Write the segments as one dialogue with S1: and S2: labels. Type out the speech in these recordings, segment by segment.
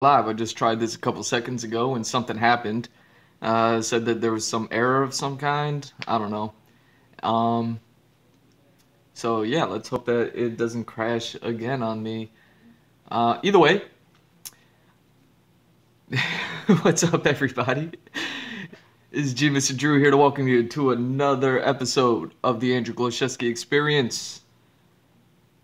S1: live. I just tried this a couple seconds ago and something happened. Said that there was some error of some kind. I don't know. Um, so yeah, let's hope that it doesn't crash again on me. Either way, what's up, everybody? It's G Mr. Drew here to welcome you to another episode of the Andrew Glowczewski Experience.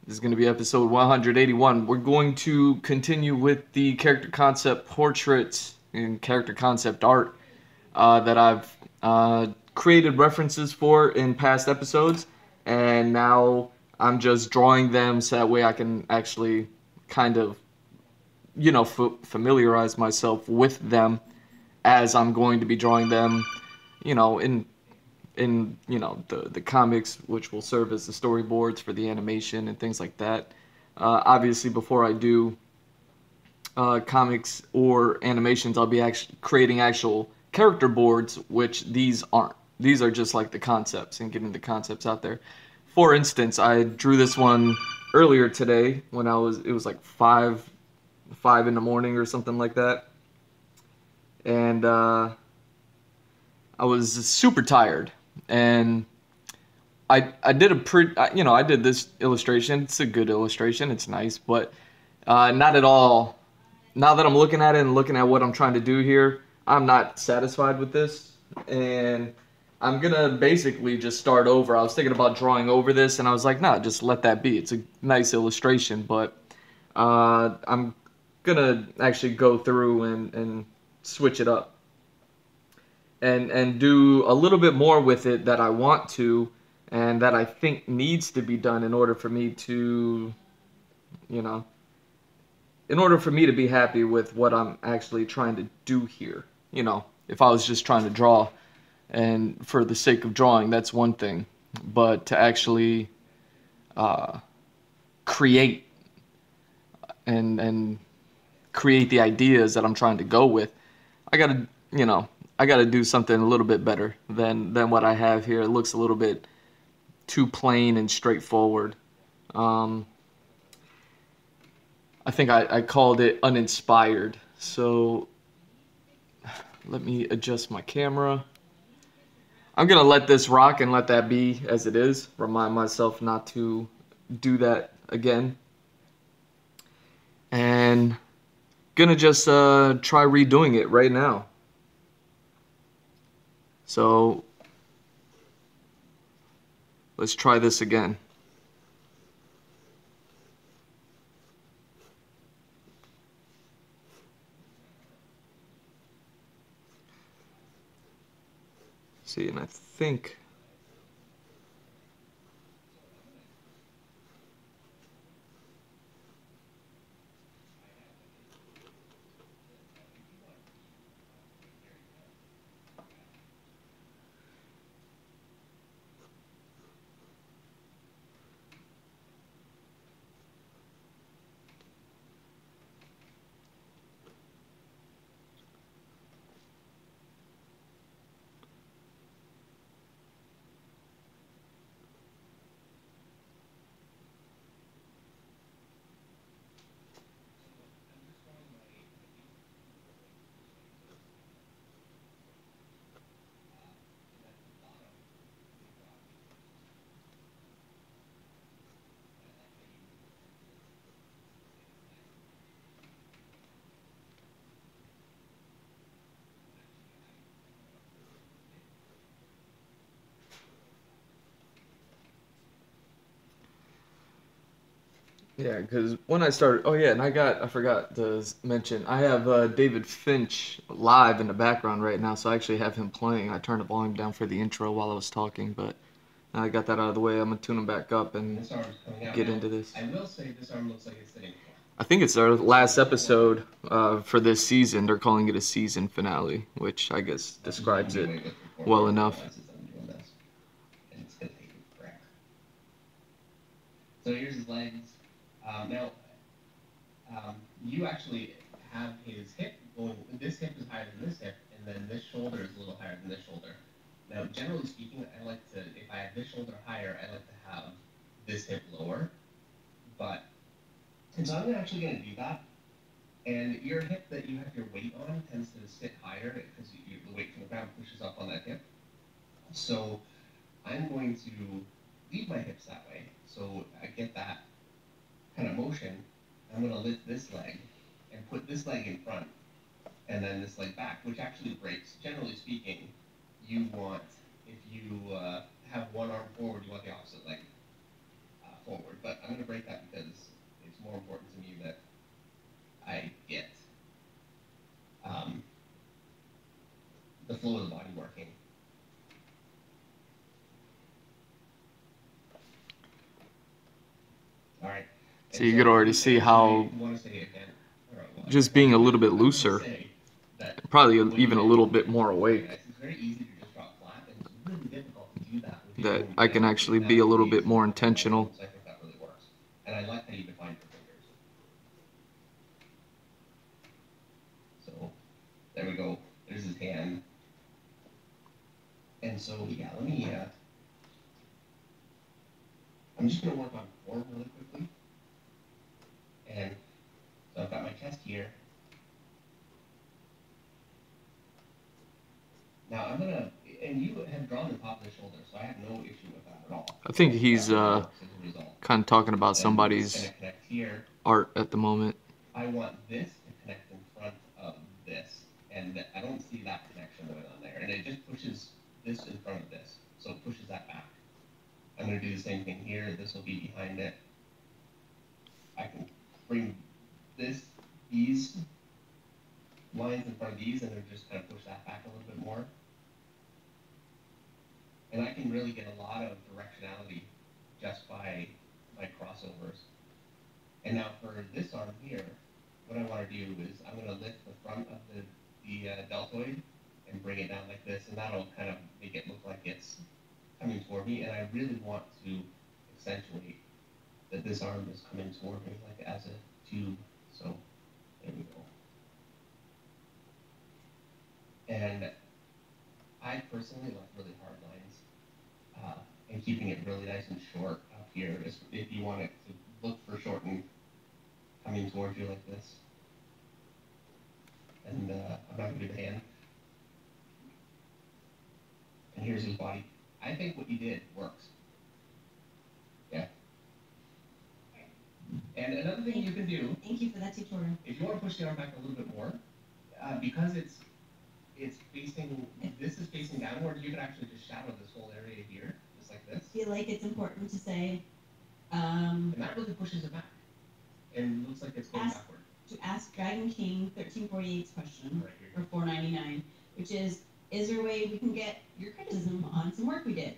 S1: This is going to be episode 181. We're going to continue with the character concept portraits and character concept art that I've created references for in past episodes, and now I'm just drawing them so that way I can actually kind of, familiarize myself with them as I'm going to be drawing them, in the comics, which will serve as the storyboards for the animation and things like that. Obviously, before I do comics or animations, I'll be actually creating actual character boards, which these aren't. These are just like the concepts and getting the concepts out there. For instance, I drew this one earlier today when it was like five in the morning or something like that, and I was super tired, and I did I did this illustration. It's a good illustration. It's nice, but not at all. Now that I'm looking at it and looking at what I'm trying to do here, I'm not satisfied with this, and I'm gonna basically just start over. I was thinking about drawing over this, and I was like, nah, just let that be. It's a nice illustration, but I'm gonna actually go through and switch it up and do a little bit more with it that I want to and that I think needs to be done in order for me to, you know, in order for me to be happy with what I'm actually trying to do here. If I was just trying to draw and for the sake of drawing, that's one thing. But to actually create and create the ideas that I'm trying to go with, I gotta, I gotta do something a little bit better than what I have here. It looks a little bit too plain and straightforward. I think I called it uninspired. So let me adjust my camera. I'm gonna let this rock and let that be as it is. Remind myself not to do that again. And gonna just try redoing it right now. So let's try this again. See, and I think yeah, because when I started, oh yeah, and I forgot to mention, I have David Finch live in the background right now, so I actually have him playing. I turned the volume down for the intro while I was talking, but I got that out of the way. I'm gonna tune him back up and get into this. I will say this arm looks like it's sitting. I think it's our last episode for this season. They're calling it a season finale, which I guess describes it well enough.
S2: So here's his legs. Now, you actually have his hip going. This hip is higher than this hip, and then this shoulder is a little higher than this shoulder. Now, generally speaking, I like to, if I have this shoulder higher, I like to have this hip lower. But, and so I'm actually going to do that. And your hip that arm tends to sit higher because the weight from the ground pushes up on that hip. So I'm going to leave my hips that way. So I get that kind of motion. I'm going to lift this leg and put this leg in front and then this leg back, which actually breaks. Generally speaking, you want, if you have one arm forward, you want the opposite leg forward. But I'm going to break that because it's more important to me that I get the flow of the body working. All right.
S1: So you could already see how just being a little bit looser, probably even a little bit more awake, that I can actually be a little bit more intentional.
S2: So I think that really works. And I like how you define your fingers. So there we go. There's his hand. And so, yeah, let me, I'm just going to work on form really quickly. And so I've got my chest here. Now I'm going to, and you have drawn the top of the shoulder, so I have no issue with that at all.
S1: I think he's kind of talking about somebody's art at the moment.
S2: I want this to connect in front of this, and I don't see that connection going on there. And it just pushes this in front of this, so it pushes that back. I'm going to do the same thing here. This will be behind it. I can bring these lines in front of these, and then just kind of push that back a little bit more. And I can really get a lot of directionality just by my crossovers. And now for this arm here, what I want to do is I'm going to lift the front of the deltoid and bring it down like this, and that'll kind of make it look like it's coming toward me. And I really want to accentuate that this arm is coming toward me like as a tube. So there we go. And I personally like really hard lines, and keeping it really nice and short up here. If you want it to look foreshortened, coming towards you like this. And I'm not going to do the hand. And here's his body. I think what you did works. Yeah. And another thing you can do.
S3: Thank you for that tutorial.
S2: If you want to push the arm back a little bit more, because it's facing, this is facing downward, you can actually just shadow this whole area here, just like this.
S3: I feel like it's important to say.
S2: And that really pushes it back. And looks like it's going backward.
S3: To ask Dragon King 1348's question,
S2: Right here.
S3: for 499, which is there a way we can get your criticism on some work we did?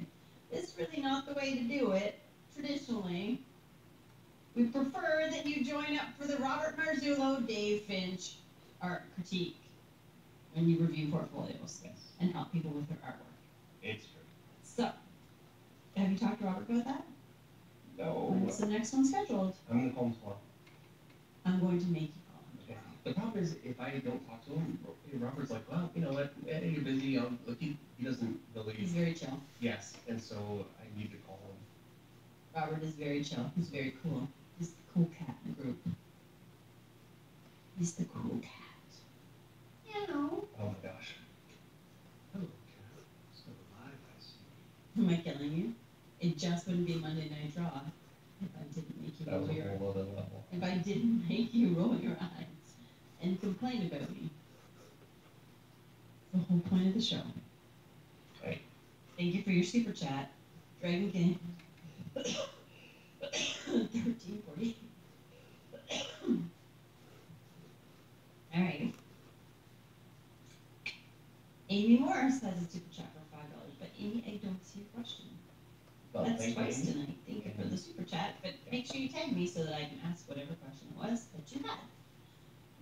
S3: This is really not the way to do it, traditionally. We prefer that you join up for the Robert Marzullo, Dave Finch art critique when you review portfolios,
S2: Yes.
S3: and help people with their artwork.
S2: It's true.
S3: So, have you talked to Robert about that?
S2: No.
S3: When's the next one scheduled?
S2: I'm going to call him tomorrow.
S3: I'm going to make you call him.
S2: Okay. The problem is, if I don't talk to him, Robert's like, well, you know what, you're busy. Look, he doesn't really.
S3: He's very chill.
S2: Yes, and so I need to call him.
S3: Robert is very chill. He's very cool. He's the cool cat in the group. He's the cool cat. You know.
S2: Oh my gosh.
S4: Hello, cat. Still alive, I see.
S3: Am I killing you? It just wouldn't be Monday Night Raw if I didn't make you
S2: That was
S3: roll
S2: a
S3: your
S2: whole other level.
S3: if I didn't make you roll your eyes and complain about me. The whole point of the show.
S2: Right.
S3: Thank you for your super chat, Dragon King. 1340. Alright. Amy Morris has a super chat for $5, but Amy, I don't see your question.
S2: Well,
S3: That's
S2: thank
S3: twice
S2: you.
S3: tonight. Thank you for the super chat, but make sure you tag me so that I can ask whatever question it was that you had.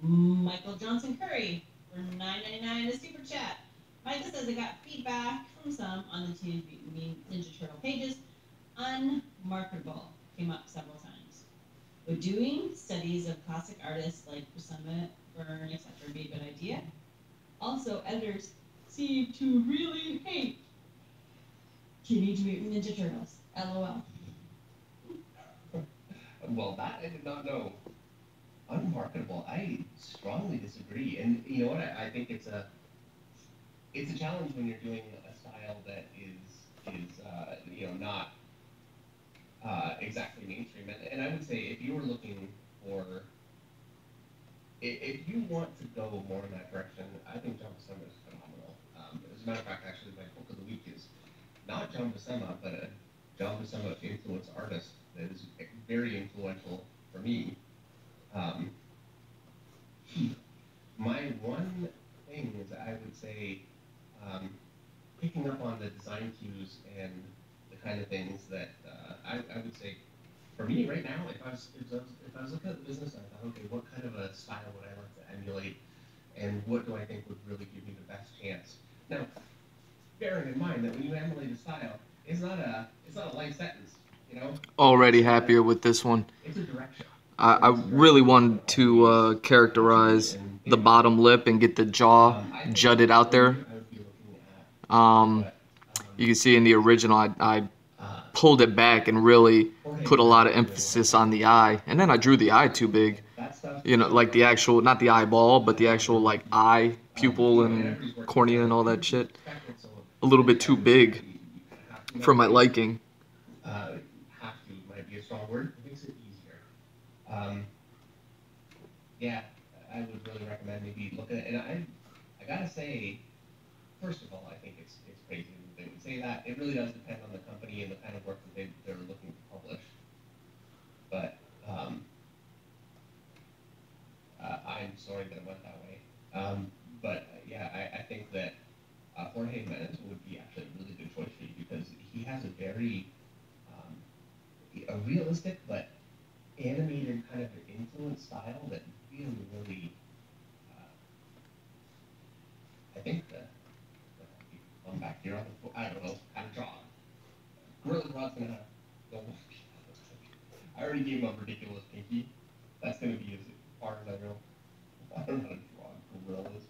S3: Michael Johnson Curry for $9.99 a super chat. Michael says I got feedback from some on the Teenage Mutant Ninja Turtle pages. Unmarketable came up several times. Would doing studies of classic artists like Kusama, Byrne, etc. be a good idea? Also, editors seem to really hate Teenage Mutant Ninja Turtles. LOL.
S2: Well, that I did not know. unmarketable. I strongly disagree, and you know what? I think it's a challenge when you're doing a style that is not exactly mainstream. And I would say if you were looking for if you want to go more in that direction, I think John Buscema is phenomenal. As a matter of fact, actually, my book of the week is not John Buscema, but a John Buscema influence artist that is very influential for me. Um, my one thing is I would say picking up on the design cues and the kind of things that I would say for me right now, if I was looking at the business, I thought, okay, what kind of a style would I like to emulate, and what do I think would really give me the best chance? Now, bearing in mind that when you emulate a style, it's not a life sentence, you know.
S1: Already happier with this one.
S2: It's a direction.
S1: I really wanted to characterize the bottom lip and get the jaw jutted out there. You can see in the original, I pulled it back and really put a lot of emphasis on the eye. And then I drew the eye too big. You know, like the actual, not the eyeball, but the actual like eye, pupil, and cornea and all that shit. A little bit too big for my liking.
S2: Have to might be a strong word. It makes it easier. Yeah, I would really recommend maybe looking at. And I gotta say, first of all, I think it's crazy that they would say that. It really does depend on the company and the kind of work that they're looking to publish. But I'm sorry that it went that way. But yeah, I think that Jorge Menez would be actually a really good choice for you because he has a very a realistic but animated kind of an influence style that really I think that I'm back here on the I don't know how to draw. Gorilla Grodd's gonna go. I already gave him a ridiculous pinky. That's gonna be as far as I go. I don't know how to draw gorillas.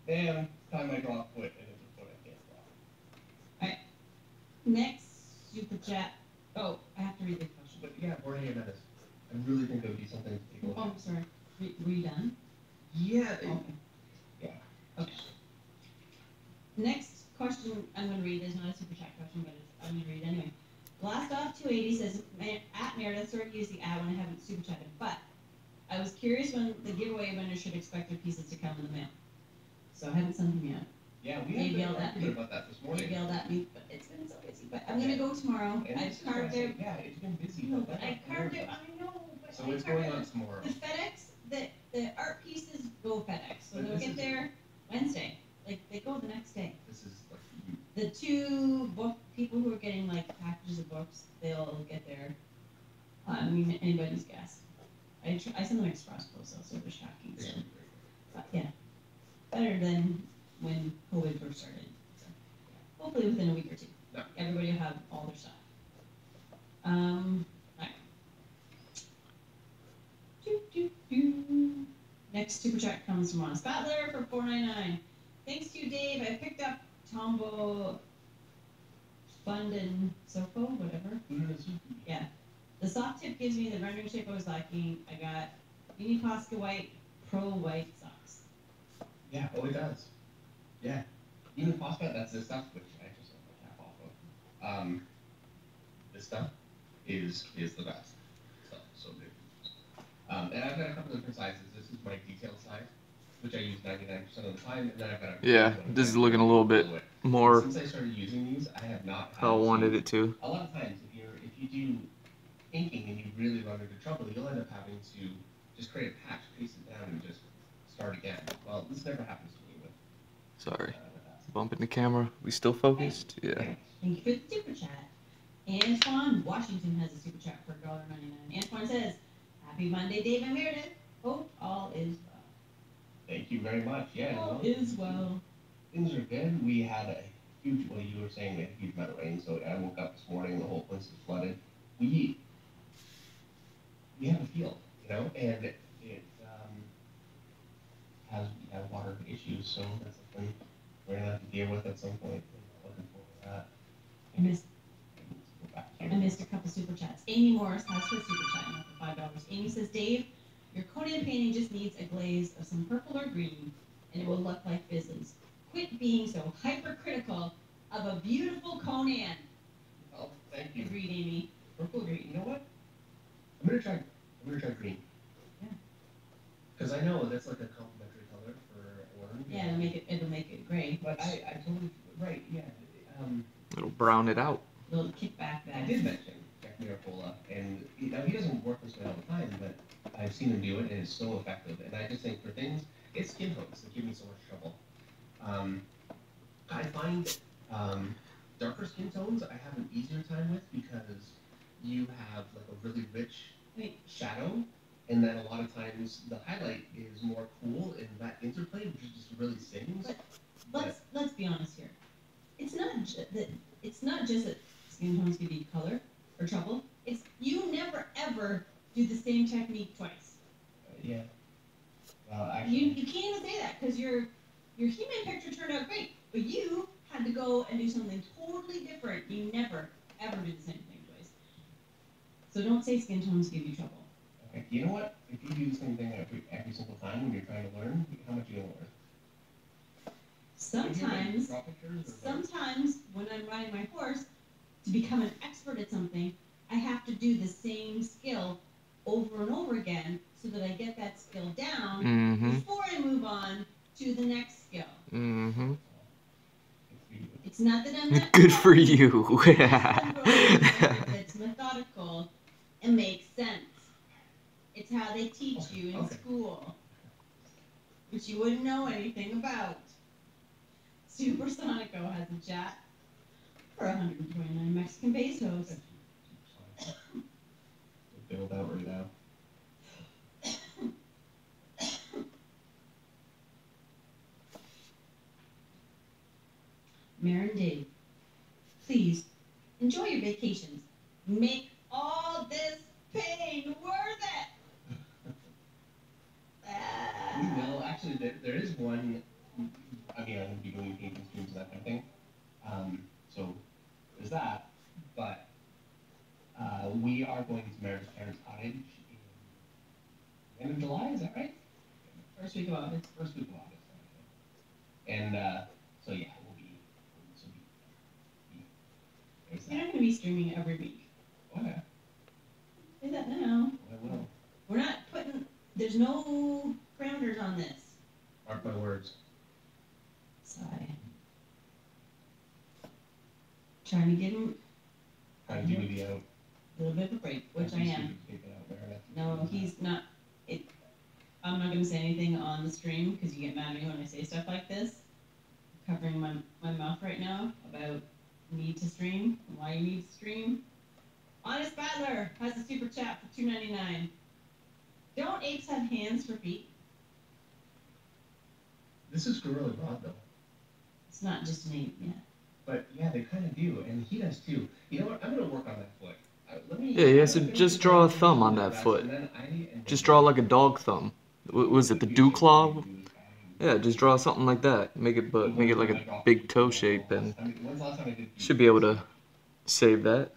S2: Damn, time I draw a foot and it's a foot I can't draw.
S3: Alright. Next super chat. Oh, I have to read the question.
S2: But yeah, Jorge Menez. I really think it would be something to take a look
S3: Oh,
S2: at.
S3: I'm sorry. Were you done?
S2: Yeah.
S3: Okay.
S2: Yeah.
S3: Okay. Next question I'm going to read is not a super chat question, but I'm going to read it anyway. Blast off 280 says, at Meredith, sorry to use the ad when I haven't super chatted, but I was curious when the giveaway vendor should expect their pieces to come in the mail. So I haven't sent them yet.
S2: Yeah, we
S3: They
S2: had
S3: yelled
S2: been
S3: at
S2: arguing
S3: me.
S2: about that this morning.
S3: They yelled at me, but it's been so busy. But I'm going to go tomorrow.
S2: And
S3: I've
S2: this is why I
S3: carved
S2: say,
S3: it.
S2: yeah, it's been busy.
S3: No, but I carved it. I know, but
S2: So
S3: I
S2: it's
S3: carved
S2: going
S3: it.
S2: on tomorrow.
S3: The FedEx, the art pieces go FedEx, so
S2: But
S3: they'll
S2: this
S3: get
S2: is-
S3: there Wednesday. Like they go the next day.
S2: This is like
S3: The two book people who are getting like packages of books, they'll get there. I mean, anybody's guess. I send them express post, so they're tracking. So, but yeah, better than when COVID first started. So, hopefully within a week or two,
S2: No.
S3: everybody will have all their stuff. Right. Next super chat comes from Ron Spatler for $4.99. Thanks to you, Dave. I picked up Tombow Fund and Soko, whatever. Yeah. The soft tip gives me the rendering shape I was lacking. I got Mini Posca White Pro White socks.
S2: Yeah, oh it does. Yeah. Even phosphate, that's the stuff which I just took my cap off of. This stuff is the best. So good. And I've got a couple different sizes. This is my detail size, which I use 99% of the time, and then I've got a
S1: Yeah, this is looking a little bit more
S2: Since I started using these, I have not had
S1: how I wanted it to.
S2: A lot of times, if you do inking and you really run into trouble, you'll end up having to just create a patch, paste it down, and just start again. Well, this never happens to me with.
S1: Sorry.
S2: With that.
S1: Bumping the camera. We still focused? Yeah.
S3: Thank you for the super chat. Antoine Washington has a super chat for $1.99. Antoine says, "Happy Monday, Dave and Meredith. Hope all is well."
S2: Thank you very much. Yeah.
S3: All is well.
S2: Things are good. We had a huge, well, you were saying we had a huge amount of rain, so I woke up this morning, the whole place is flooded. We have a field, and it has water issues, so that's something we're gonna have to deal with at some point. Looking forward to that. I
S3: I missed a couple super chats. Amy Morris has her super chat now for $5. Amy says, "Dave, Your Conan painting just needs a glaze of some purple or green, and it will look like business. Quit being so hypercritical of a beautiful Conan.
S2: Oh, thank you.
S3: Agreed, Amy.
S2: Purple green. You know what? I'm gonna try green.
S3: Yeah.
S2: Because I know that's like a complementary color for orange.
S3: Yeah, it'll make it gray.
S2: But I totally right. Yeah.
S1: It'll brown it out.
S3: It'll kick back
S2: I
S3: that.
S2: did mention Jack Miracola, and now he doesn't work this way all the time, but I've seen him do it, and it's so effective. And I just think for things, it's skin tones that give me so much trouble. I find darker skin tones I have an easier time with because you have like a really rich shadow, and then a lot of times the highlight is more cool, and that interplay which just really sings.
S3: But let's be honest here. It's not just that skin tones give you color or trouble. It's you never ever do the same technique twice.
S2: Yeah. Well, actually,
S3: You can't even say that because your He-Man picture turned out great, but you had to go and do something totally different. You never ever do the same thing twice. So don't say skin tones give you trouble.
S2: okay. You know what? If you do the same thing every single time when you're trying to learn, how much are you gonna learn?
S3: Sometimes when I'm riding my horse, to become an expert at something, I have to do the same skill over and over again so that I get that skill down before I move on to the next skill. It's not that I'm not
S1: Good for you.
S3: It's methodical and makes sense. It's how they teach you in school, which you wouldn't know anything about. Supersonico has a chat for 129 Mexican pesos.
S2: Build out right now.
S3: Marin Dave, please enjoy your vacations. Make all this pain worth it.
S2: No, actually, there is one. I mean, I'm going to be doing painting streams and that kind of thing. So there's that. But we are going to Meredith's parents' cottage in the end of July. Is that right?
S3: First week of August.
S2: First week of August. And so yeah, we'll be.
S3: You're not going to be streaming every week.
S2: Okay.
S3: Say that now.
S2: I will.
S3: We're not putting. There's no parameters on this.
S2: Mark my words.
S3: Sigh. Trying to give him
S2: Trying to give me the out.
S3: a little bit of a break, which I am. No, he's not. I'm not going to say anything on the stream because you get mad at me when I say stuff like this. I'm covering my mouth right now about need to stream and why you need to stream. Honest Battler has a super chat for $2.99. Don't apes have hands for feet?
S2: This is Gorilla Rod though.
S3: It's not just an ape yet.
S2: But yeah, they kind of do, and he does too. You know what? I'm gonna work on that foot.
S1: Yeah, he has to just draw a thumb on that foot. Just draw like a dog thumb. Was it the dew claw? Yeah, just draw something like that. Make it like a big toe shape, and should be able to save that.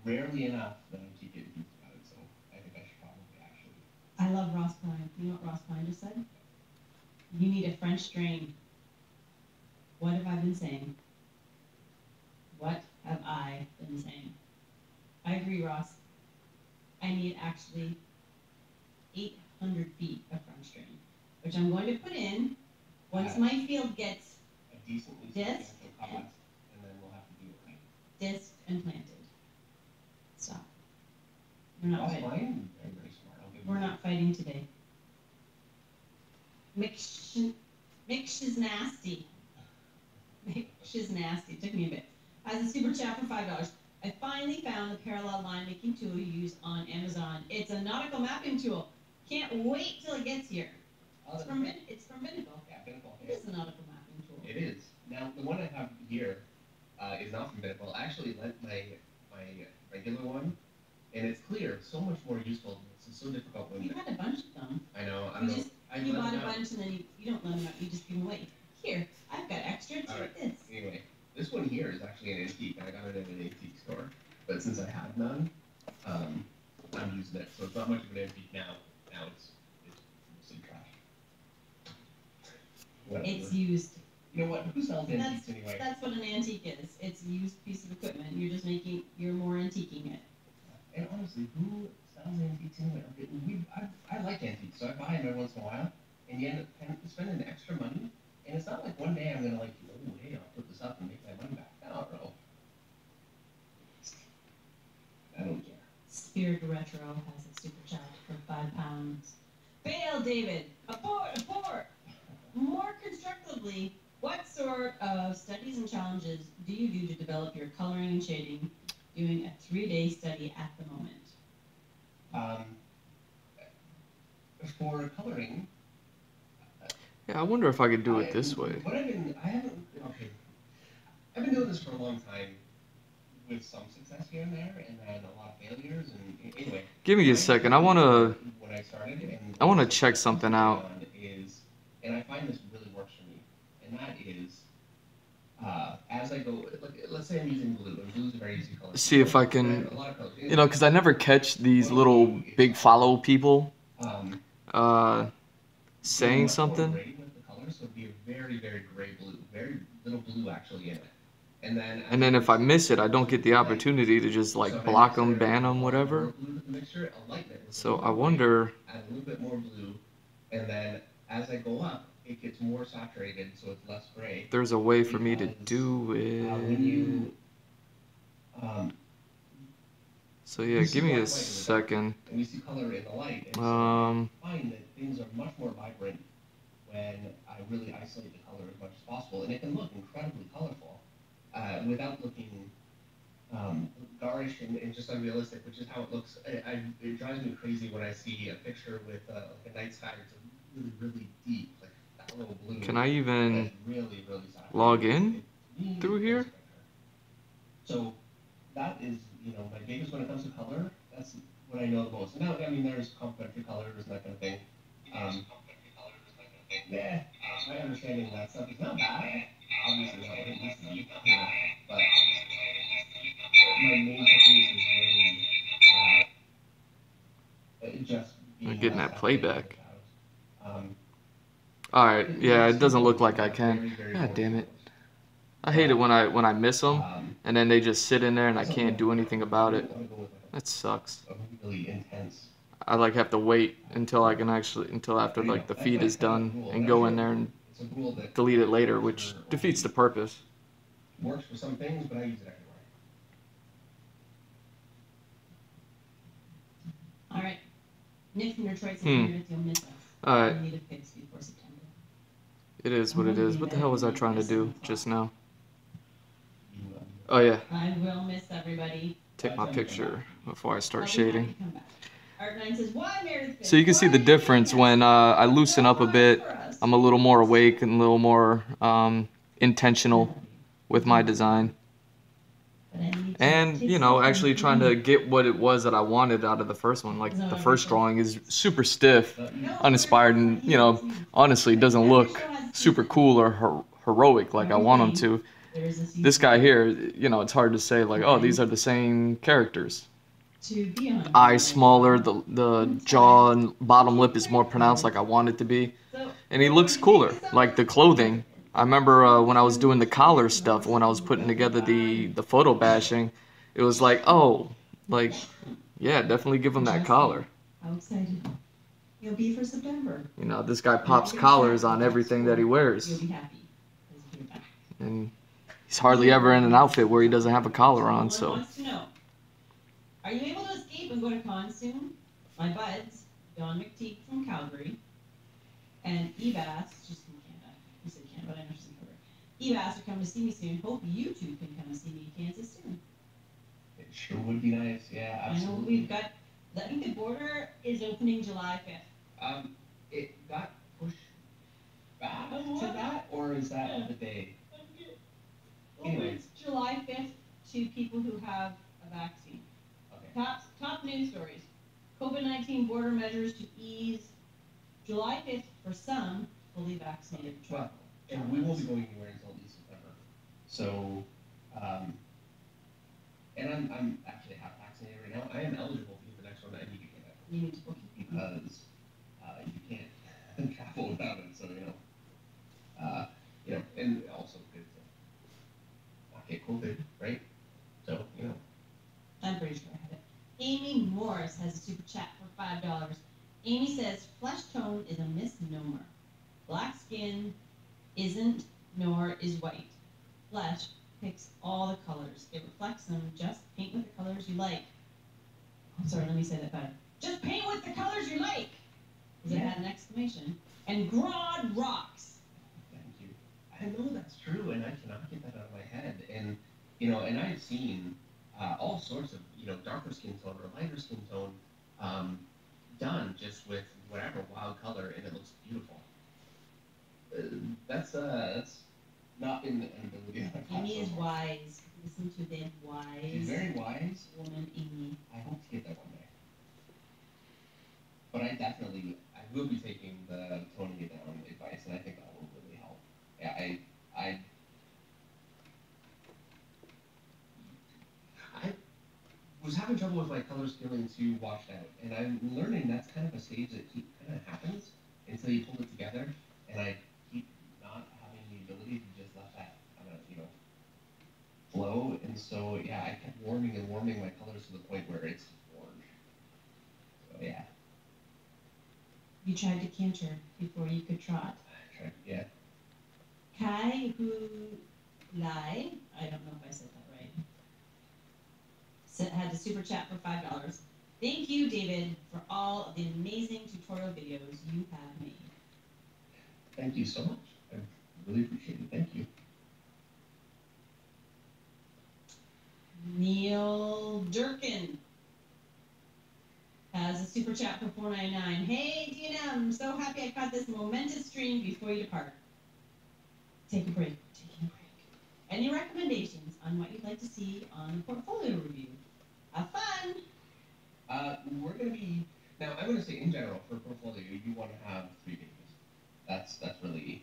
S2: Rarely enough that I keep getting confused about it, so I think I should probably actually.
S3: I love Ross Pine. You know what Ross Pine just said? You need a French drain. What have I been saying? What have I been saying? I agree, Ross. I need actually 800 feet of French drain, which I'm going to put in once my field gets
S2: A decently
S3: Disc
S2: substantial cost, and then we'll have to do it right.
S3: disked and planted. Stop. We're not
S2: That's
S3: fighting.
S2: fine. Very, very smart. I'll give
S3: We're
S2: you
S3: not fighting today. Mix is nasty. Mix is nasty. It took me a bit. As a super chat for $5. I finally found the parallel line making tool you use on Amazon. It's a nautical mapping tool. Can't wait till it gets here. It's from Binnacle.
S2: Yeah, Pinnacle.
S3: It is a nautical mapping tool.
S2: It is. Now, the one I have here is not from Pinnacle. I actually lent my regular one, and it's clear. It's so much more useful. It's so difficult when
S3: You had a bunch of them.
S2: I know. I don't know.
S3: You bought a bunch and then you don't let them out. You just give them away. Here, I've got extra. Take
S2: Alright.
S3: this.
S2: Anyway, this one here is actually an antique, and I got it at an antique store. But since I have none, I'm using it. So it's not much of an antique now. now it's mostly trash. Whatever.
S3: It's used.
S2: You know what? Who sells antiques anyway?
S3: That's what an antique is. It's a used piece of equipment. You're more antiquing it.
S2: And honestly, who sells antiques anyway? I like antiques, so I buy them every once in a while, and you end up spending extra money. And it's not like one day I'm gonna like, oh hey, I'll put this up and make my money back. I don't know. I don't care.
S3: Spirit Retro has a super chat for £5. Bale David, abort. More constructively, what sort of studies and challenges do you do to develop your coloring and shading? Doing a 3-day study at the moment.
S2: For coloring.
S1: Yeah, I wonder if I could do it this way.
S2: I've been doing this for a long time, with some success here and there, and then a lot of failures. And anyway,
S1: give me a second. I wanna
S2: I
S1: check something out.
S2: And I find this really works for me, and that is, as I go, let's say I'm using blue, and blue is a very easy color.
S1: See if I can, because I never catch these little big follow people saying something.
S2: Gray with the color, so it'd be a very, very gray blue, very little blue actually in it. And
S1: then if I miss it, I don't get the opportunity to just like block them, ban them, whatever. So I wonder.
S2: Add a little bit more blue, and then as I go up, it gets more saturated, so it's less gray.
S1: There's a way for me to do it. So yeah, give me a second.
S2: And we see color in the light. And so I find that things are much more vibrant when I really isolate the color as much as possible, and it can look incredibly colorful without looking garish and just unrealistic, which is how it looks. It drives me crazy when I see a picture with like a night sky that's really deep, like that little blue.
S1: Can I even
S2: really
S1: log in through here?
S2: So that is, my biggest when it comes to color. That's what I know the most. Now, I mean, there's complementary colors and that kind of thing. Yeah, my understanding of that stuff is not bad. Obviously, not what it used to be, but my main technique is really just
S1: I'm getting that playback. Alright, yeah, it doesn't look like I can. God damn it. I hate it when I miss them, and then they just sit in there and I can't do anything about it. That sucks.
S2: Really intense.
S1: I like have to wait until after like the feed is done and go in there and delete it later, which defeats the purpose.
S2: Works for some things, but I use it everywhere.
S3: All right. Nick from Detroit says you'll miss us.
S1: All right.
S3: I need a fix before September.
S1: It is what it is. What the hell was I trying to do just now? Oh yeah.
S3: I will miss everybody.
S1: Take my picture before I start shading.
S3: Art9 says, why Meredith?
S1: So you can see the difference when I loosen up a bit. I'm a little more awake and a little more intentional with my design. And, actually trying to get what it was that I wanted out of the first one. Like, the first drawing is super stiff, uninspired, and, honestly, it doesn't look super cool or heroic like I want them to. This guy here, it's hard to say, like, oh, these are the same characters. The eye smaller, the jaw and bottom lip is more pronounced like I want it to be. And he looks cooler, like the clothing. I remember when I was doing the collar stuff, when I was putting together the photo bashing, it was like, oh, like, yeah, definitely give him that collar.
S3: How excited you'll be for September.
S1: This guy pops collars on everything that he wears.
S3: You'll be happy.
S1: And he's hardly ever in an outfit where he doesn't have a collar on, so.
S3: Wants to know, are you able to escape and go to con soon? My buds, Don McTeague from Calgary, and Ebass, she's from Canada. You said Canada, but I know she's in Calgary. Ebass are coming to see me soon. Hope you two can come and see me in Kansas soon.
S2: It sure would be nice, yeah, absolutely.
S3: I know we've got, I think the border is opening July 5th.
S2: It got pushed back to that, or is that the day? Anyway.
S3: It's July 5th to people who have a vaccine. Okay. Top news stories. COVID-19 border measures to ease July 5th for some fully vaccinated travel.
S2: Well, and we won't be going anywhere until at least September. So, and I'm actually half vaccinated right now. I am eligible for the next one. I need to get it.
S3: You need to book it.
S2: Because COVID, right? So, you know.
S3: I'm pretty sure I have it. Amy Morris has a super chat for $5. Amy says flesh tone is a misnomer. Black skin isn't nor is white. Flesh picks all the colors. It reflects them. Just paint with the colors you like. I'm sorry, let me say that better. Just paint with the colors you like. Because it had an exclamation. And Grodd rocks.
S2: Thank you. I know that's true, and I cannot get that out of my head. And, you know, and I've seen all sorts of, you know, darker skin tone or lighter skin tone done just with whatever wild color, and it looks beautiful. That's not in the ability of my
S3: Amy is
S2: so far.
S3: wise. Listen to the wise.
S2: She's very wise.
S3: Woman, Amy.
S2: I hope to get that one day. But I will be taking the toning it down advice, and I think that will really help. Yeah, I was having trouble with my color scaling too washed out, and I'm learning that's kind of a stage that kind of happens until you pull it together, and I keep not having the ability to just let that kind of, you know, flow, and so, yeah, I kept warming and warming my colors to the point where it's orange. So, yeah.
S3: You tried to canter before you could trot.
S2: I tried, yeah.
S3: Kai Hu Lai, I don't know if I said that right, had a super chat for $5. Thank you, David, for all of the amazing tutorial videos you have made.
S2: Thank you so much. I really appreciate it. Thank you.
S3: Neil Durkin has a super chat for $4.99. Hey, DNM, so happy I caught this momentous stream before you depart. Take a break. Taking a break. Any recommendations on what you'd like to see on the portfolio review? Have fun!
S2: We're going to be... Now, I'm going to say, in general, for a portfolio, you want to have 3 pages. That's really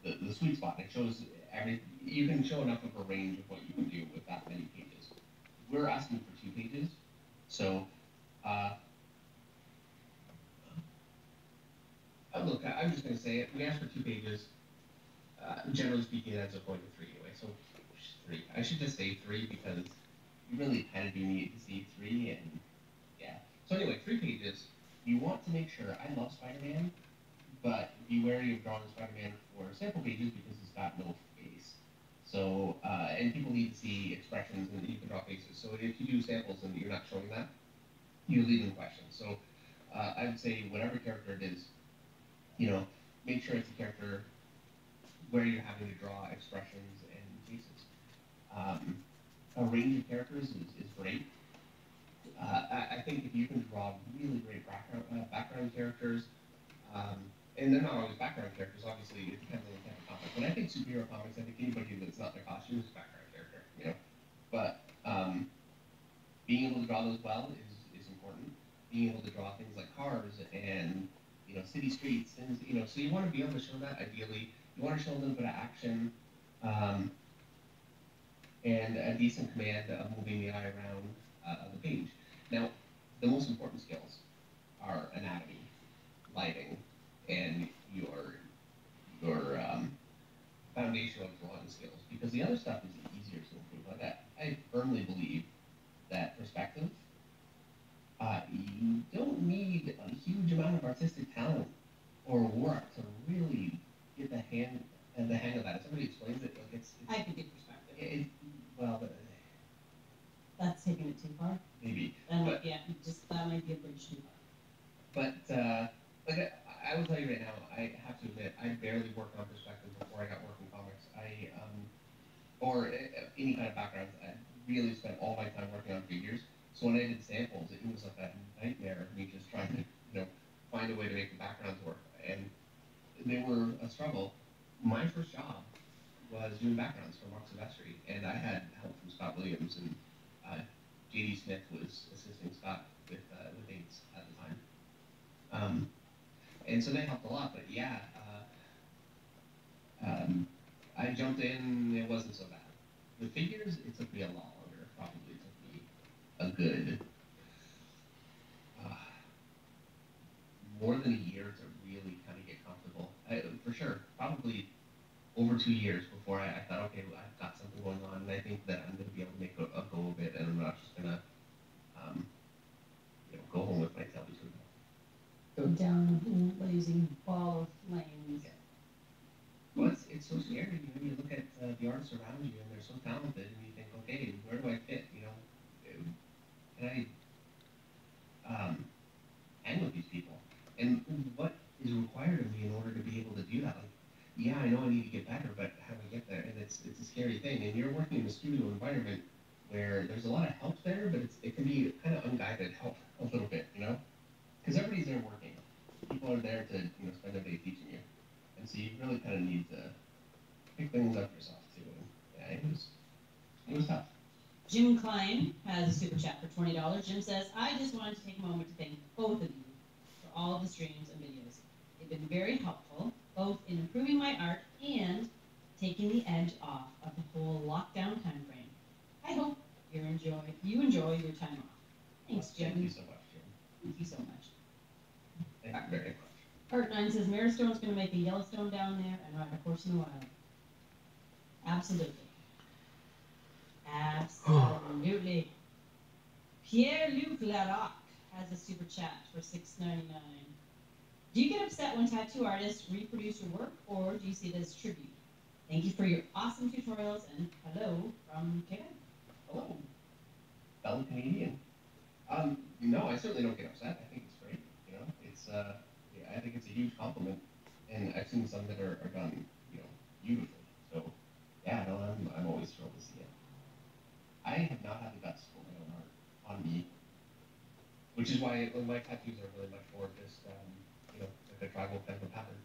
S2: the sweet spot. It shows you can show enough of a range of what you can do with that many pages. We're asking for 2 pages. So, look, I'm just going to say it. We asked for 2 pages. Generally speaking, that's a point of 3 anyway. So, 3. I should just say 3 because you really kind of do need to see 3, and yeah. So anyway, 3 pages. You want to make sure, I love Spider-Man, but be wary of drawing Spider-Man for sample pages because it's got no face. So, and people need to see expressions and you can draw faces. So if you do samples and you're not showing that, you leave in questions. So I would say whatever character it is, you know, make sure it's a character where you're having to draw expressions and faces. A range of characters is great. I think if you can draw really great background characters, and they're not always background characters, obviously it depends on the type of comic. When I think superhero comics, I think anybody that's not their costume is a background character, you know. But being able to draw those well is important. Being able to draw things like cars and, you know, city streets, and, you know, so you want to be able to show that ideally. You want to show a little bit of action, and a decent command of moving the eye around the page. Now, the most important skills are anatomy, lighting, and your foundational drawing skills, because the other stuff is easier to improve. Like I firmly believe that perspective, you don't need a huge amount of artistic talent or work to really get the hang of that. If somebody explains it, like it's
S3: I could do perspective. That's taking it too far.
S2: Maybe.
S3: But yeah, that might be a bridge too far.
S2: But like I will tell you right now, I have to admit, I barely worked on perspective before I got working comics. Or any kind of background. I really spent all my time working on figures. So when I did samples, it was like that nightmare of me just trying to, you know, find a way to make the backgrounds work. And they were a struggle. My first job was doing backgrounds for Mark Silvestri, and I had help from Scott Williams, and J.D. Smith was assisting Scott with dates at the time. And so they helped a lot, but yeah, I jumped in, it wasn't so bad. The figures, it took me a lot longer. Probably took me a good, more than a year to really kind of get comfortable. For sure, probably over 2 years before I thought, okay, well, I've got some something going on, and I think that I'm going to be able to make a go of it, and I'm not just going to, go home with my tail between them.
S3: Go down a blazing ball of flames.
S2: Yeah. Well, it's so scary. You look at the artists around you, and they're so talented, and you think, okay, where do I fit? Can I hang with these people? And what is required of me in order to be able to do that? Like, yeah, I know I need to get better, but how do I get there? And it's a scary thing. And you're working in a studio environment where there's a lot of help there, but it can be kind of unguided help a little bit, because everybody's there working. People are there to spend their day teaching you, and so you really kind of need to pick things up yourself too. And yeah, it was tough.
S3: Jim Klein has a super chat for $20. Jim says, I just wanted to take a moment to thank both of you for all of the streams and videos. They've been very helpful, both in improving my art and taking the edge off of the whole lockdown time frame. I hope you enjoy your time off. Thanks, Jim.
S2: Thank you so much, Jim.
S3: Thank you so much.
S2: Thank you very much.
S3: Part 9 says, Maristone's going to make a Yellowstone down there and ride a horse in the wild. Absolutely. Absolutely. Pierre-Luc Larocque has a super chat for $6.99. Do you get upset when tattoo artists reproduce your work, or do you see it as tribute? Thank you for your awesome tutorials, and hello from Quebec.
S2: Hello, fellow Canadian. No, I certainly don't get upset. I think it's great. It's I think it's a huge compliment, and I've seen some that are done, beautifully. So, yeah, no, I'm always thrilled to see it. I have not had the guts to put my own art on me, which is why my tattoos are really much more just, like a tribal kind of a pattern.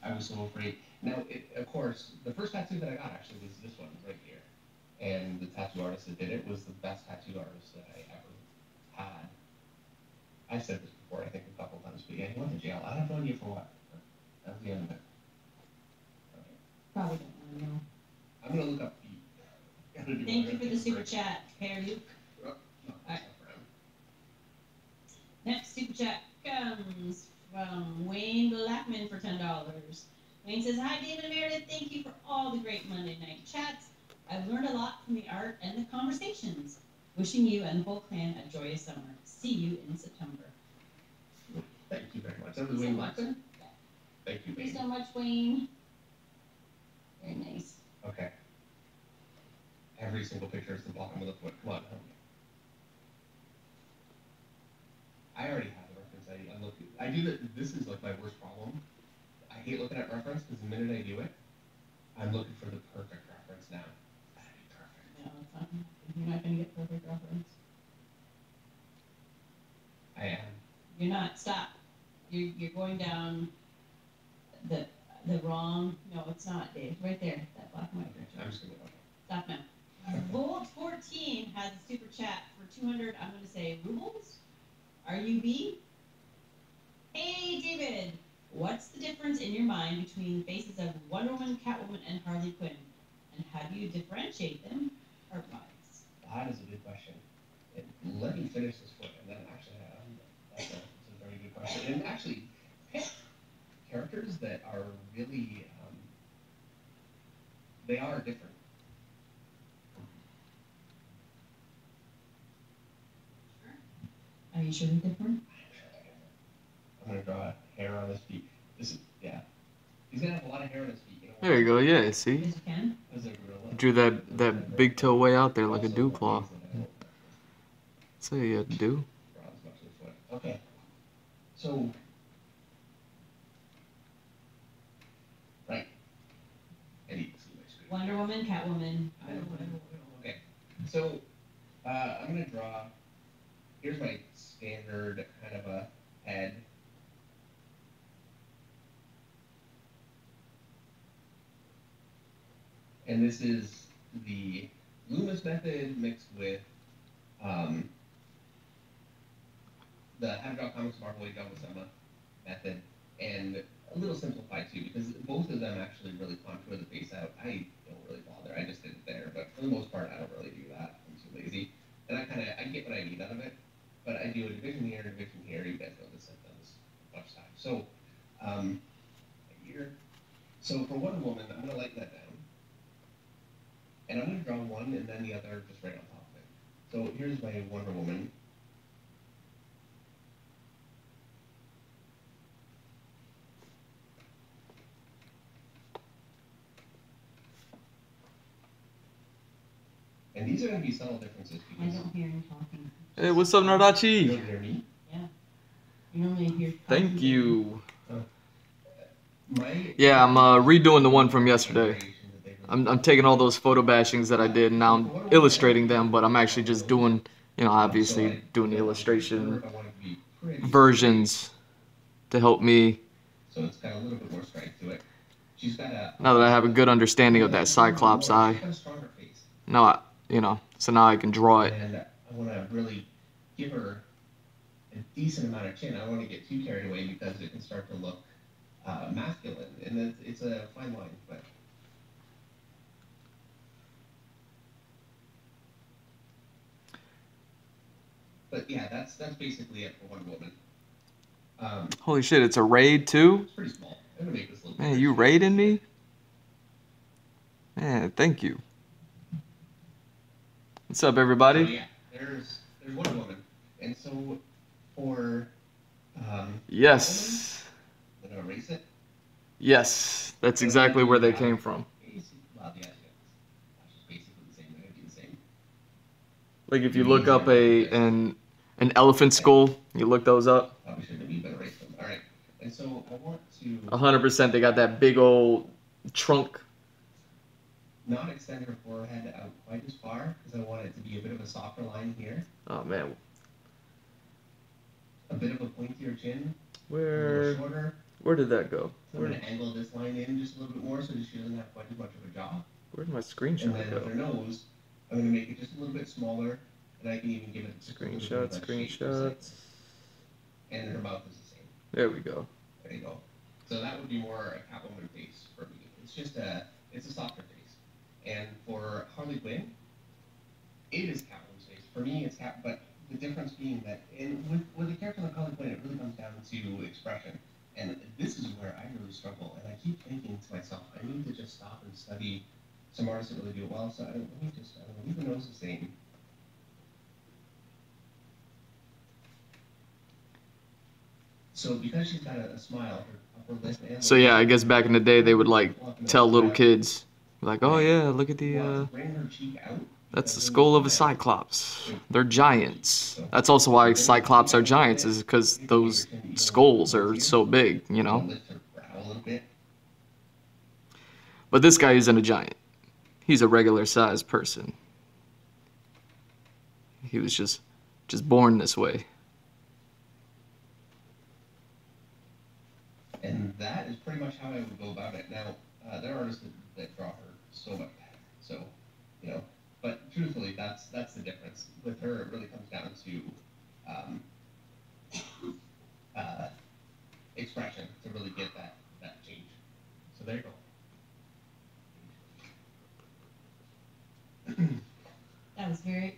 S2: I was so afraid. Now, of course, the first tattoo that I got actually was this one right here. And the tattoo artist that did it was the best tattoo artist that I ever had. I've said this before, I think, a couple times, but yeah, he went to jail. I have no idea for what. But that was the end of it. Okay.
S3: Probably don't want to know.
S2: I'm going to look up feet.
S3: Thank you for the super chat, Pierre-Luc.
S2: Oh, no,
S3: Alright. Next super chat comes from Wayne Blackman for $10. Wayne says, hi, David and Meredith. Thank you for all the great Monday night chats. I've learned a lot from the art and the conversations. Wishing you and the whole clan a joyous summer. See you in September.
S2: Thank you very much. That was Wayne Blackman?
S3: Yeah.
S2: Thank you,
S3: Thank you
S2: Wayne.
S3: so much, Wayne. Very nice.
S2: Okay. Every single picture is the bottom of the foot. Come on. I already have the reference. I do that. This is like my worst problem. I hate looking at reference because the minute I do it, I'm looking for the perfect reference now. That'd be perfect.
S3: No, it's not. You're not going to get perfect reference.
S2: I am.
S3: You're not. Stop. You're going down the wrong. No, it's not, Dave. Right there. That black and white picture.
S2: I'm just gonna go.
S3: Stop now. Volt 14 has a super chat for 200. I'm going to say rubles. RUB. Hey, David. What's the difference in your mind between the faces of Wonder Woman, Catwoman, and Harley Quinn? And how do you differentiate them art-wise?
S2: That is a good question. Let me finish this foot, and then actually, that's a very good question. And actually, pick characters that are really, they are different.
S3: Are you sure they're different?
S2: I'm gonna draw hair on his feet. This is, yeah. He's gonna have a lot of hair on his feet.
S1: There you go. Yeah, see?
S3: Yes, you can.
S2: As a gorilla.
S1: Drew that big toe way out there like a dew claw. That's what you have to do.
S2: Draw as much of the foot. Okay. So, right. I need to see my screen.
S3: Wonder Woman, Catwoman.
S2: Okay. So, I'm gonna draw. Here's my standard kind of a head. And this is the Loomis method mixed with the How to Draw Comics Marvel Way Sama method, and a little simplified too, because both of them actually really contour the face out. I don't really bother. I just did it there, but for the most part, I don't really do that. I'm too lazy, and I get what I need out of it. But I do a division here, a division here. You guys know this. I've done this a bunch of times. So, here. So for Wonder Woman, I'm going to lighten that down. And I'm going to draw one and then the other just right on top of it. So here's my Wonder Woman. And these are going to be subtle differences
S3: I
S2: because
S3: don't hear him talking.
S1: Hey, what's up,
S2: you
S1: Nardachi?
S2: don't hear me.
S3: You normally hear.
S1: Thank you.
S2: My
S1: Yeah, I'm redoing the one from yesterday. I'm taking all those photo bashings that I did, and now I'm illustrating them, but I'm actually just doing, obviously doing the illustration versions to help me.
S2: So it's got a little bit more strength to it. She's got a.
S1: Now that I have a good understanding of that Cyclops eye,
S2: She's got a stronger face.
S1: now so now I can draw it.
S2: And I want to really give her a decent amount of chin. I don't want to get too carried away because it can start to look masculine, and it's a fine line. But yeah, that's basically it for Wonder Woman.
S1: Holy shit, it's a raid too?
S2: It's pretty small. I'm gonna make this a little.
S1: Man, you raiding me? Man, thank you. What's up, everybody?
S2: So yeah, there's Wonder Woman, and so for
S1: Yes.
S2: I'm gonna erase it.
S1: Yes, that's exactly where they came from.
S2: Well, yeah, it's basically the same. They're gonna do the same.
S1: Like if you look up an elephant skull, you look those up.
S2: Probably shouldn't have even erased them. All right, and so I want to
S1: 100% they got that big old trunk.
S2: not extend her forehead out quite as far because I want it to be a bit of a softer line here,
S1: Oh man,
S2: a bit of a pointier chin, a
S1: where
S2: little shorter.
S1: did that go?
S2: I'm going to angle this line in just a little bit more so that she doesn't have quite as much of a jaw.
S1: Where'd my
S2: And
S1: screenshot
S2: then with
S1: go?
S2: her nose, I'm going to make it just a little bit smaller, and I can even give it just a little bit of a shape,
S1: Screenshots.
S2: and her mouth is the same.
S1: There we go.
S2: There you go. So that would be more a Catwoman face for me. It's just it's a softer face. And for Harley Quinn, it is Catwoman's face. For me, it's but the difference being that with a character like Harley Quinn, it really comes down to expression. And this is where I really struggle. And I keep thinking to myself, I need to just stop and study some artists that really do it well. So let me just leave the nose the same. So because she's got a smile, her upper lip and
S1: So yeah, I guess back in the day they would like tell little kids, like, oh yeah, look at the
S2: bring her cheek out.
S1: that's the skull of a Cyclops. They're giants. That's also why Cyclops are giants, is because those skulls are so big,
S2: Lift her brow a little bit.
S1: But this guy isn't a giant. He's a regular sized person. He was just born this way.
S2: And that is pretty much how I would go about it. Now, there are artists that draw her so much better. So, but truthfully, that's the difference. With her, it really comes down to expression to really get that change. So there you go.
S3: That was very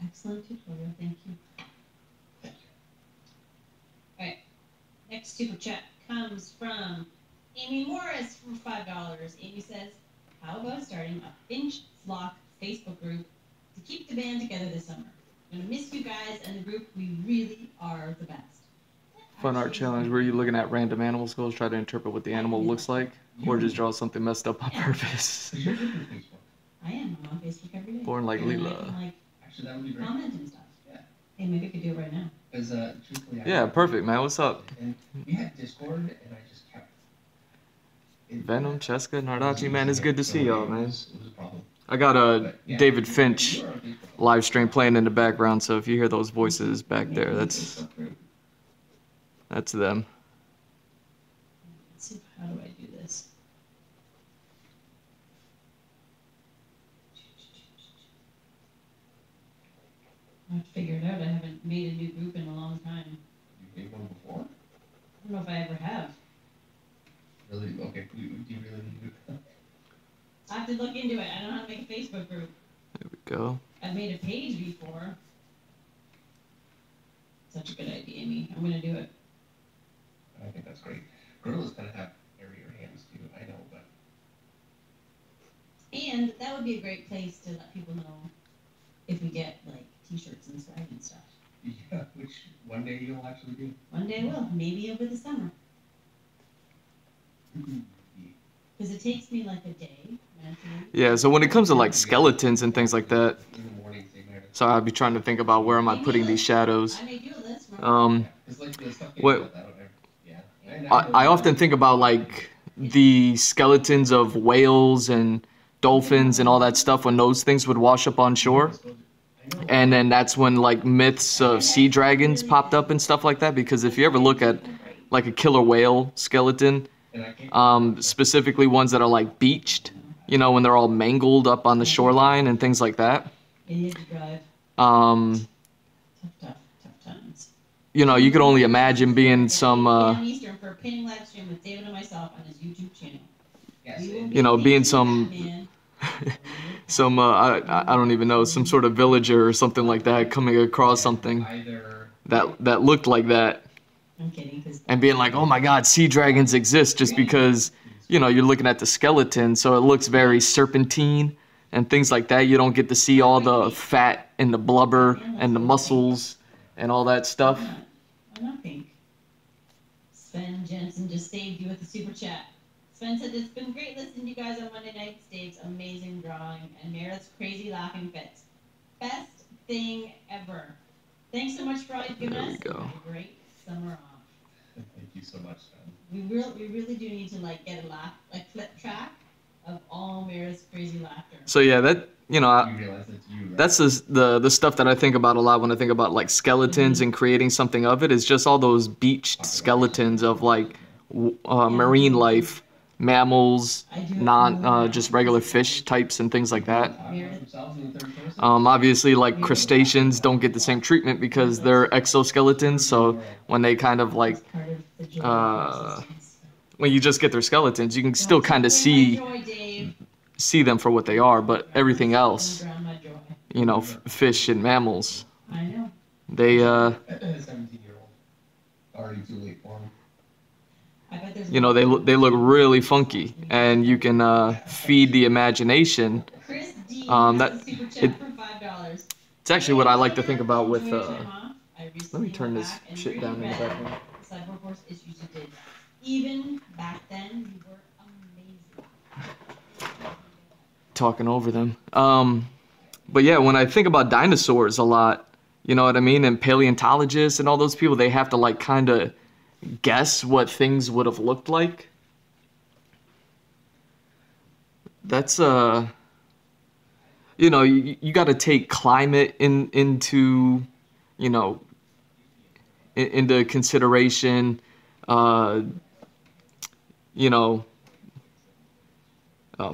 S3: excellent tutorial. Thank you.
S2: Thank you.
S3: All right. Next super chat comes from Amy Morris for $5. Amy says, "How about starting a Finch Flock Facebook group to keep the band together this summer? I'm gonna miss you guys and the group. We really are the best."
S1: Fun art challenge where you looking at random animal skulls, try to interpret what the animal looks like, or just draw something messed up on purpose.
S2: Is your group on Facebook?
S3: I am. I'm on Facebook every day.
S1: Born like
S3: And then I
S1: Leela.
S3: can,
S2: Actually, that would be great.
S3: comment and stuff.
S2: Yeah.
S3: Hey, maybe I could do it right now.
S2: Because truthfully,
S1: Yeah, perfect, man. What's up?
S2: And we had Discord, and I just kept.
S1: Venom, Cheska, Nardachi, man, it's good to see y'all, man.
S2: It was a problem.
S1: I got a
S2: But, yeah,
S1: David Finch
S2: you are on Facebook.
S1: live stream playing in the background, so if you hear those voices back there, that's them.
S3: Let's see, how do I do this? I have to figure it out. I haven't made a new group in a long time.
S2: You made one before?
S3: I don't know if I ever have.
S2: Really? Okay. Do you really need to?
S3: I have to look into it. I don't know how to make a Facebook group.
S1: There we go.
S3: I've made a page before. Such a good idea, Amy. I'm gonna do it.
S2: I think that's great. Gorillas kind of have airier hands too. I know, but.
S3: And that would be a great place to let people know if we get like t-shirts and swag and stuff.
S2: Yeah, which one day you'll actually do.
S3: One day will, maybe over the summer. Because it takes me like a day mentally.
S1: Yeah, so when it comes to like skeletons and things like that,
S2: In the morning, say later.
S1: so I'd be trying to think about where am I putting these shadows.
S3: I may do a list.
S2: It's like the stuff
S1: What-
S2: yeah.
S1: I often think about like the skeletons of whales and dolphins and all that stuff when those things would wash up on shore. And then that's when like myths of sea dragons popped up and stuff like that. Because if you ever look at like a killer whale skeleton, specifically ones that are like beached, you know, when they're all mangled up on the shoreline and things like that.
S3: Tough times.
S1: You know, you could only imagine being some,
S3: Eastern for a painting live stream with David and myself on his YouTube channel.
S1: you know, being some, I don't even know, some sort of villager or something like that coming across something that looked like that.
S3: I'm kidding.
S1: And being like, oh my God, sea dragons exist just because, you know, you're looking at the skeleton, so it looks very serpentine and things like that. You don't get to see all the fat and the blubber and the muscles and all that stuff.
S3: I'm not pink. Sven Jensen just saved you with the super chat. Sven said, it's been great listening to you guys on Monday nights. Dave's amazing drawing and Meredith's crazy laughing fits. Best thing ever. Thanks so much for all you've given us.
S1: There we go.
S3: Have a great summer off.
S2: Thank you so much, Sven.
S3: We really do need to like get a clip track of all Meredith's crazy laughter.
S1: So yeah, that, you know,
S2: You realize it's you, right?
S1: that's the stuff that I think about a lot when I think about like skeletons and creating something of it, is just all those beached skeletons of like marine life, mammals, just regular fish types and things like that. Obviously, like crustaceans don't get the same treatment because they're exoskeletons. So when they kind of like, when you just get their skeletons, you can still kind of see them for what they are. But everything else, you know, fish and mammals,
S3: I know.
S1: they
S2: 17-year-old. Already too late for him.
S1: you know, they look really funky, and you can feed the imagination.
S3: Chris D
S1: That
S3: has a super chat
S1: it,
S3: for $5.
S1: it's actually what I like to think about with.
S3: I
S1: Let me turn this
S3: recently
S1: shit
S3: went
S1: down in the
S3: back and
S1: background.
S3: reread the Cyborg Force issues you did. Even back then, you were amazing.
S1: Talking over them. But yeah, when I think about dinosaurs a lot, you know what I mean, and paleontologists and all those people, they have to like kind of guess what things would have looked like. That's you know, you got to take climate into, you know, into consideration. You know,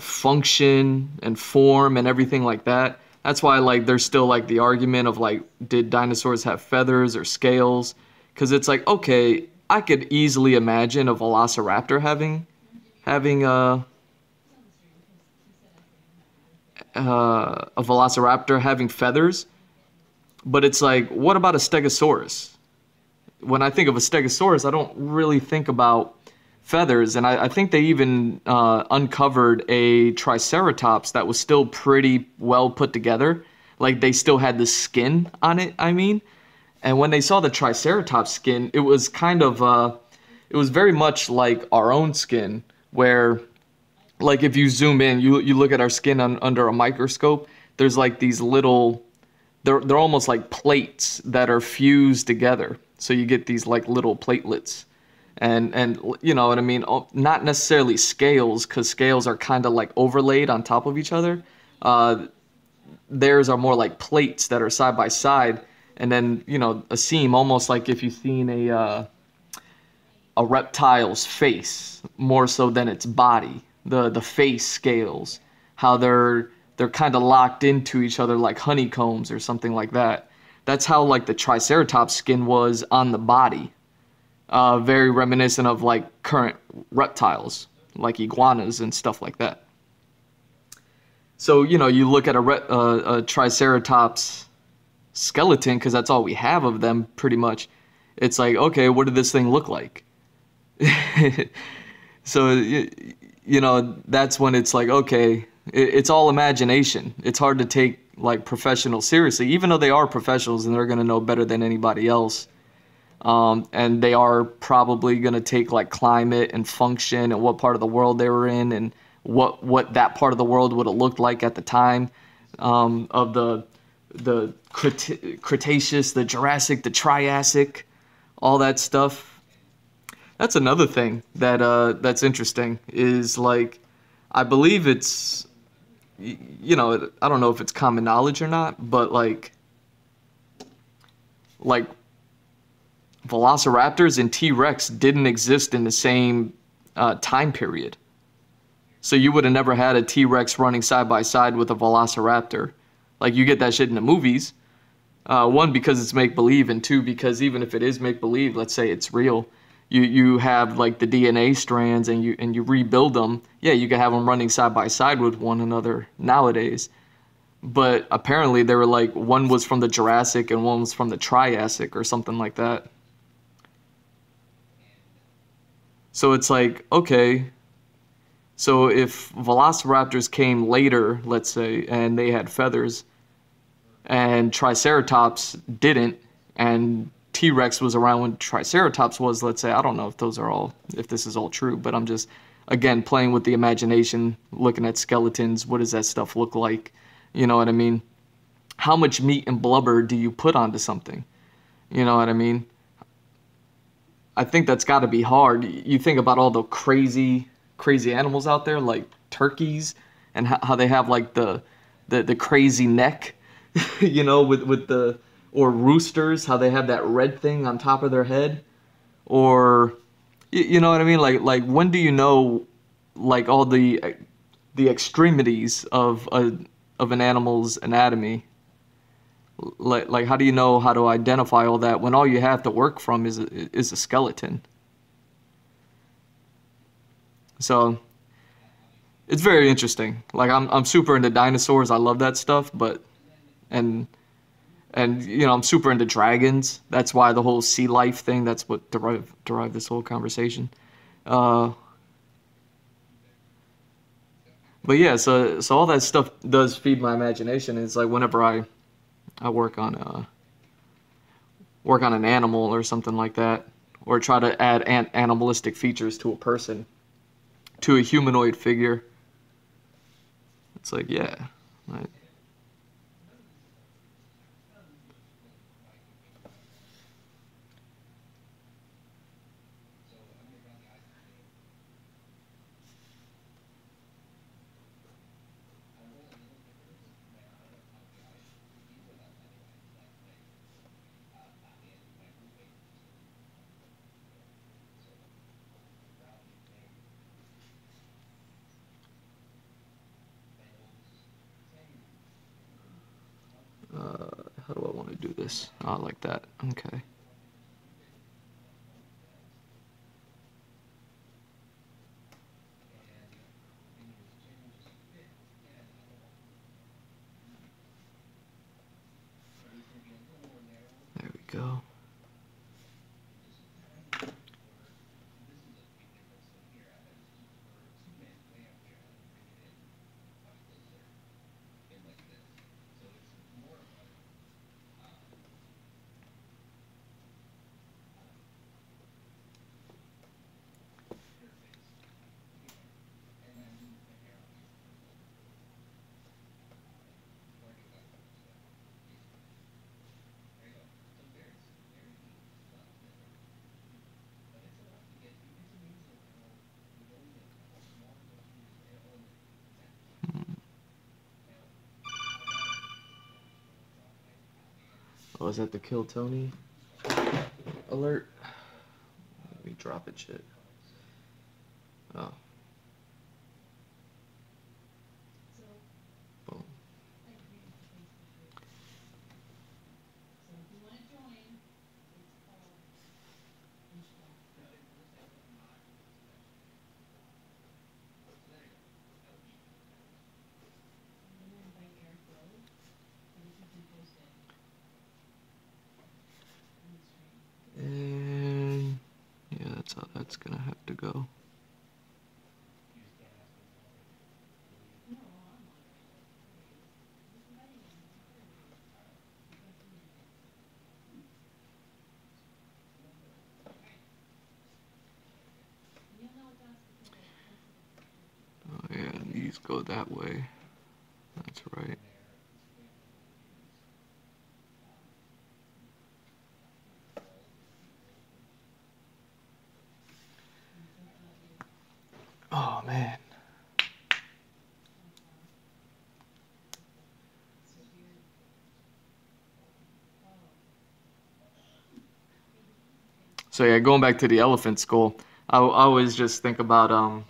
S1: function and form and everything like that. That's why like there's still like the argument of like, did dinosaurs have feathers or scales? Because it's like, okay, I could easily imagine a velociraptor having a velociraptor having feathers, but it's like, what about a stegosaurus? When I think of a stegosaurus, I don't really think about feathers, and I think they even uncovered a triceratops that was still pretty well put together. Like they still had the skin on it, I mean. And when they saw the triceratops skin, it was kind of, it was very much like our own skin, where like if you zoom in, you look at our skin under a microscope, there's like these little, they're almost like plates that are fused together. So you get these like little platelets. And you know what I mean? Not necessarily scales, because scales are kind of like overlaid on top of each other. Theirs are more like plates that are side by side, and then, you know, a seam, almost like if you've seen a reptile's face, more so than its body. The face scales, how they're kind of locked into each other like honeycombs or something like that. That's how like the triceratops skin was on the body. Very reminiscent of like current reptiles, like iguanas and stuff like that. So, you know, you look at a triceratops skeleton, because that's all we have of them pretty much. It's like, okay, what did this thing look like? So, you know, that's when it's like, okay, It's all imagination. It's hard to take like professionals seriously, even though they are professionals and they're gonna know better than anybody else. And they are probably gonna take like climate and function and what part of the world they were in and what that part of the world would have looked like at the time of the Cretaceous, the Jurassic, the Triassic, all that stuff. That's another thing that's interesting is like I believe it's I don't know if it's common knowledge or not, but like Velociraptors and T-Rex didn't exist in the same time period. So you would have never had a T-Rex running side by side with a Velociraptor. Like you get that shit in the movies. One, because it's make believe, and two, because even if it is make believe, let's say it's real, you have like the DNA strands and you rebuild them. Yeah, you can have them running side by side with one another nowadays. But apparently they were like one was from the Jurassic and one was from the Triassic or something like that. So it's like, okay, so if velociraptors came later, let's say, and they had feathers, and Triceratops didn't, and T-Rex was around when Triceratops was, let's say, I don't know if this is all true, but I'm just, again, playing with the imagination, looking at skeletons, what does that stuff look like? You know what I mean? How much meat and blubber do you put onto something? You know what I mean? I think that's got to be hard. You think about all the crazy animals out there, like turkeys, and how they have like the crazy neck, with the or roosters, how they have that red thing on top of their head, or you know what I mean? Like when do you know, like all the extremities of an animal's anatomy? Like how do you know how to identify all that when all you have to work from is a skeleton? So it's very interesting. Like I'm super into dinosaurs. I love that stuff, but and I'm super into dragons. That's why the whole sea life thing. That's what derived this whole conversation. Uh, but yeah, so all that stuff does feed my imagination. It's like whenever I work on an animal or something like that, or try to add animalistic features to a person, to a humanoid figure. It's like, yeah. Right. How do I want to do this? Oh, like that. Okay. There we go. Oh, is that the Kill Tony alert? Let me drop it, shit. Oh. Boom. And yeah, that's how that's gonna have to go. Let's go that way. That's right. Oh man. So yeah, going back to the elephant skull, I always just think about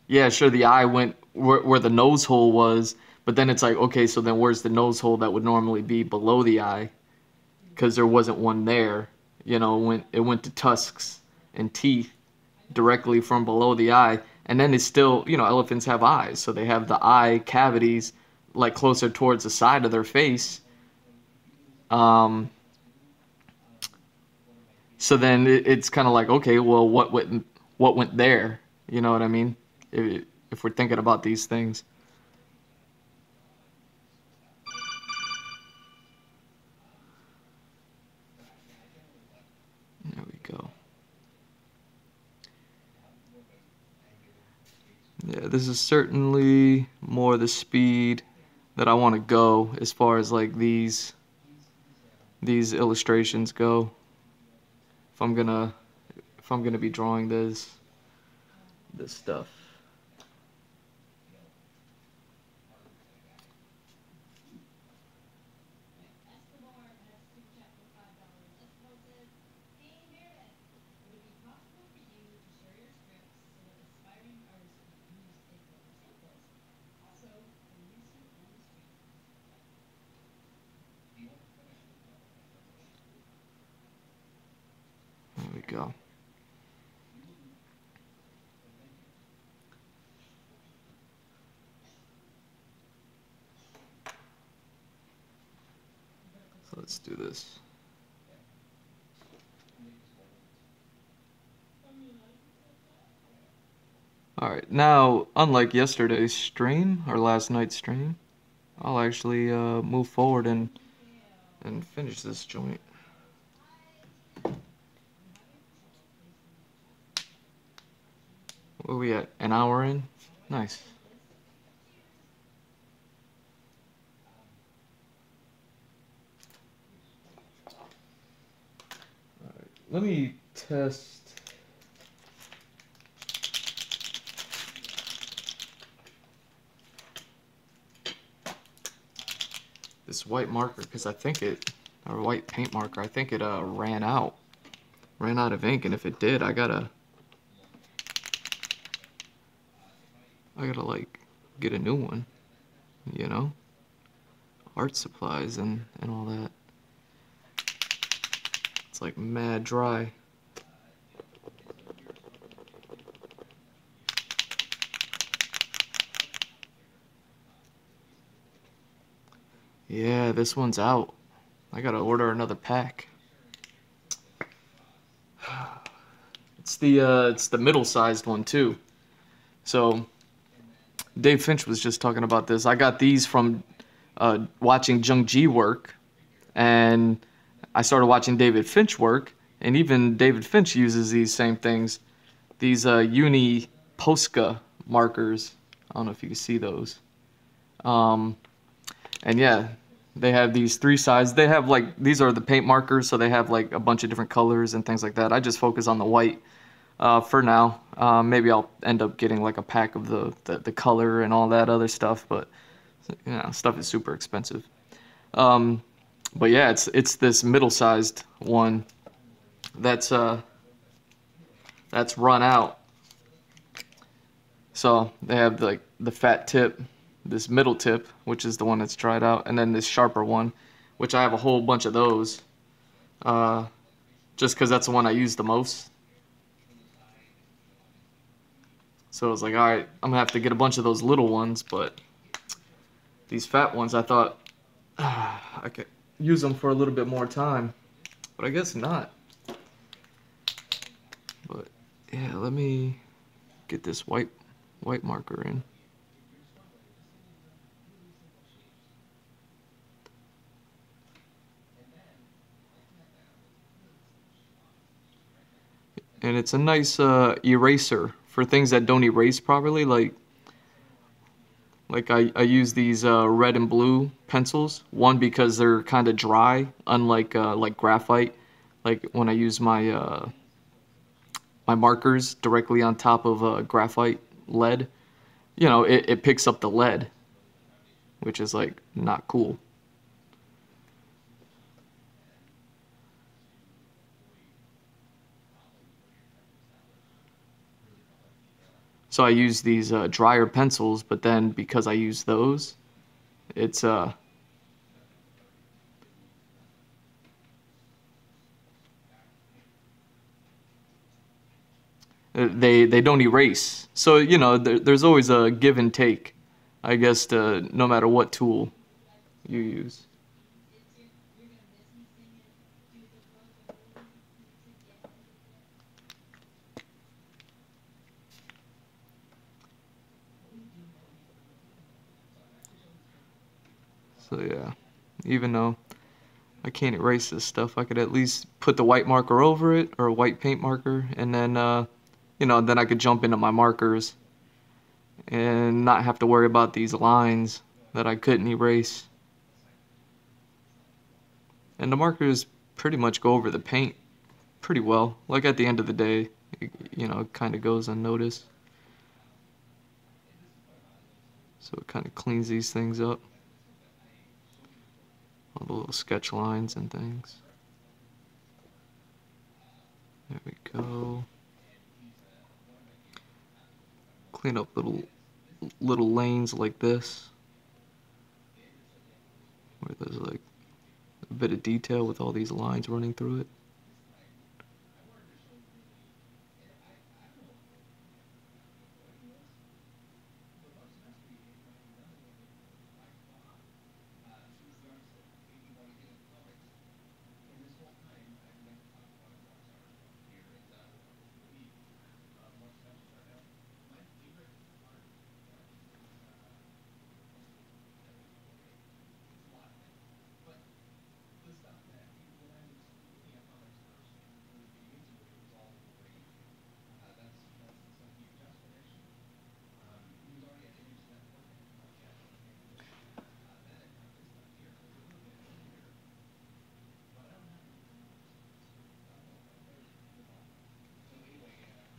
S1: yeah, sure, the eye went where the nose hole was, but then it's like, okay, so then where's the nose hole that would normally be below the eye? Because there wasn't one there. You know, when it went to tusks and teeth directly from below the eye, and then it's still, you know, elephants have eyes, so they have the eye cavities like closer towards the side of their face. Um, so then it's kind of like, okay, well, what went there? You know what I mean? If we're thinking about these things. There we go. Yeah, this is certainly more the speed that I want to go as far as like these illustrations go. If I'm gonna be drawing this stuff. There we go. So let's do this. Alright, now, unlike yesterday's stream, or last night's stream, I'll actually move forward and finish this joint. Where are we at? An hour in? Nice. Alright, let me test. This white marker, because I think or white paint marker, I think it ran out of ink, and if it did, I gotta like get a new one, you know, art supplies and all that. It's like mad dry. Yeah, this one's out. I gotta order another pack. It's the middle-sized one too. So Dave Finch was just talking about this. I got these from watching Jung Ji work, and I started watching David Finch work, and even David Finch uses these same things. These Uni Posca markers. I don't know if you can see those. And yeah, they have these 3 sizes. They have like, these are the paint markers, so they have like a bunch of different colors and things like that. I just focus on the white for now. Maybe I'll end up getting like a pack of the color and all that other stuff, but you know, stuff is super expensive. But yeah, it's this middle-sized one that's run out. So they have like the fat tip, this middle tip, which is the one that's dried out, and then this sharper one, which I have a whole bunch of those, just because that's the one I use the most. So I was like, all right, I'm gonna have to get a bunch of those little ones, but these fat ones, I thought I could use them for a little bit more time, but I guess not. But yeah, let me get this white marker in. And it's a nice eraser for things that don't erase properly. Like Like I use these red and blue pencils. One because they're kind of dry, unlike like graphite. Like when I use my markers directly on top of graphite lead, you know, it picks up the lead, which is like not cool. So I use these drier pencils, but then because I use those, it's they don't erase. So you know there's always a give and take, I guess, to no matter what tool you use. So yeah, even though I can't erase this stuff, I could at least put the white marker over it, or a white paint marker, and then you know, then I could jump into my markers and not have to worry about these lines that I couldn't erase. And the markers pretty much go over the paint pretty well. Like at the end of the day, you know, it kind of goes unnoticed. So it kind of cleans these things up. All the little sketch lines and things. There we go. Clean up little lanes like this, where there's like a bit of detail with all these lines running through it.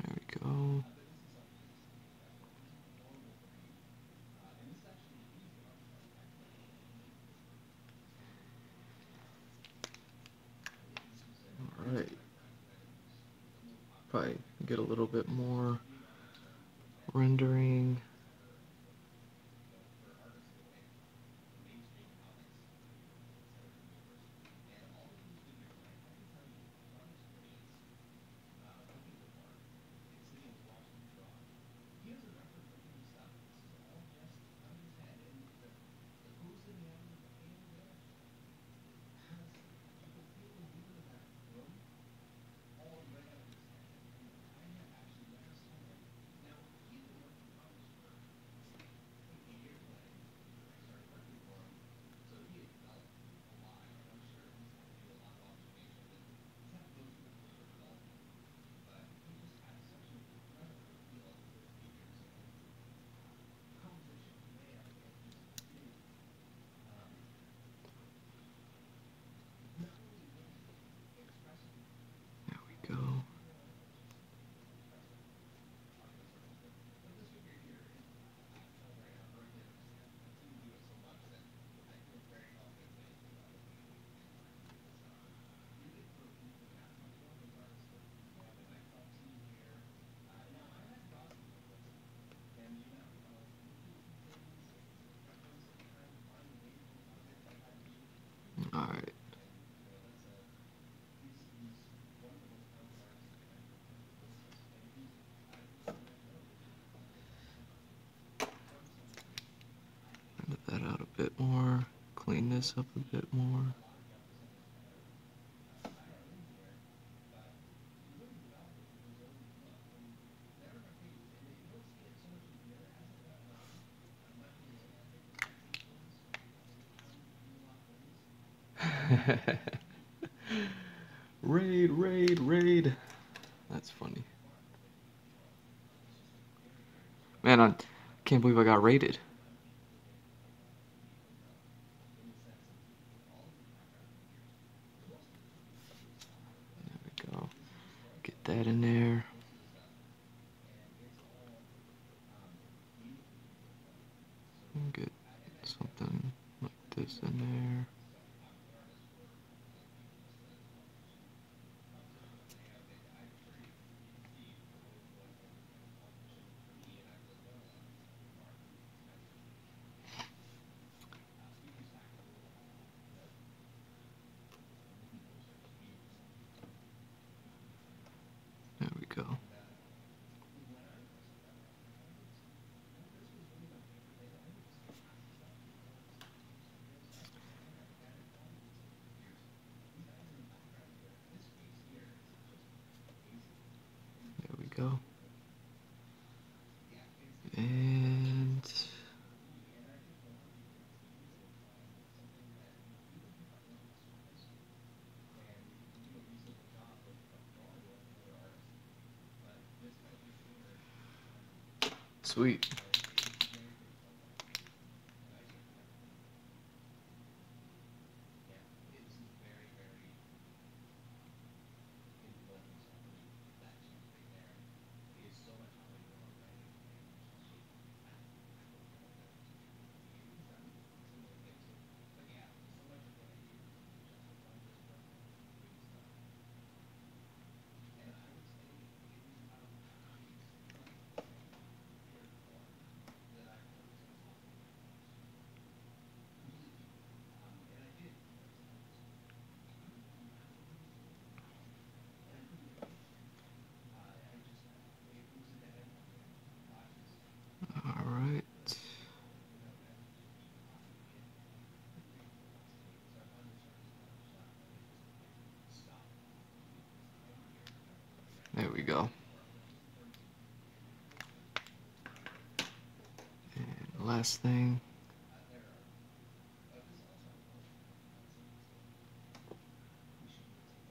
S1: There we go. Alright. Probably get a little bit more rendering. There we go. Alright. Edit that out a bit more. Clean this up a bit more. Raid. That's funny. Man, I can't believe I got raided. this in there. There we go. There we go. And sweet. All right. There we go. And last thing.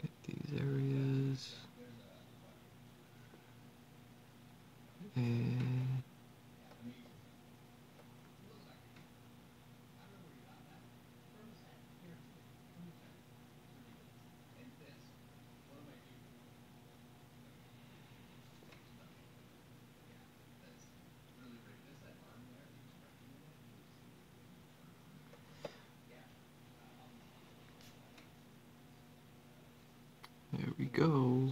S1: Get these areas. And there we go.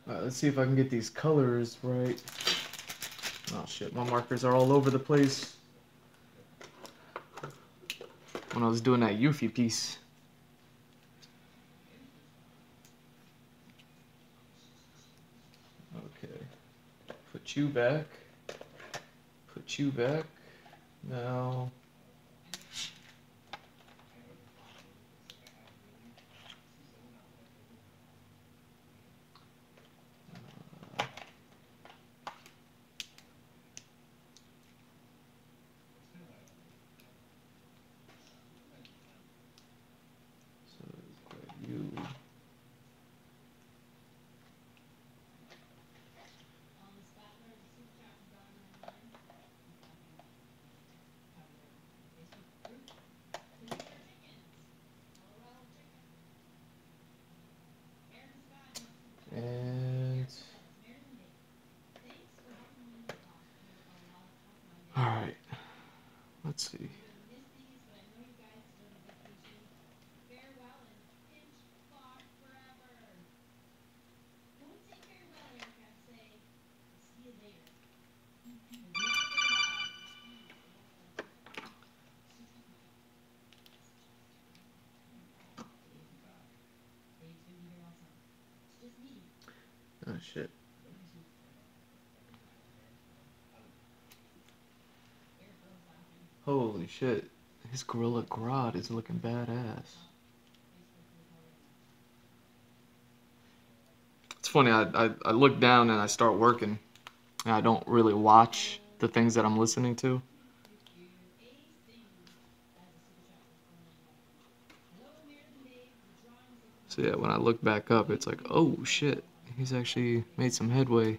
S1: All right, let's see if I can get these colors right. Oh shit, my markers are all over the place. When I was doing that Yuffie piece. Okay. Put you back. Put you back. Now. So you. And all right, let's see. Oh shit. Holy shit. His Gorilla Grodd is looking badass. It's funny, I look down and I start working. And I don't really watch the things that I'm listening to. So yeah, when I look back up, it's like, oh shit, he's actually made some headway.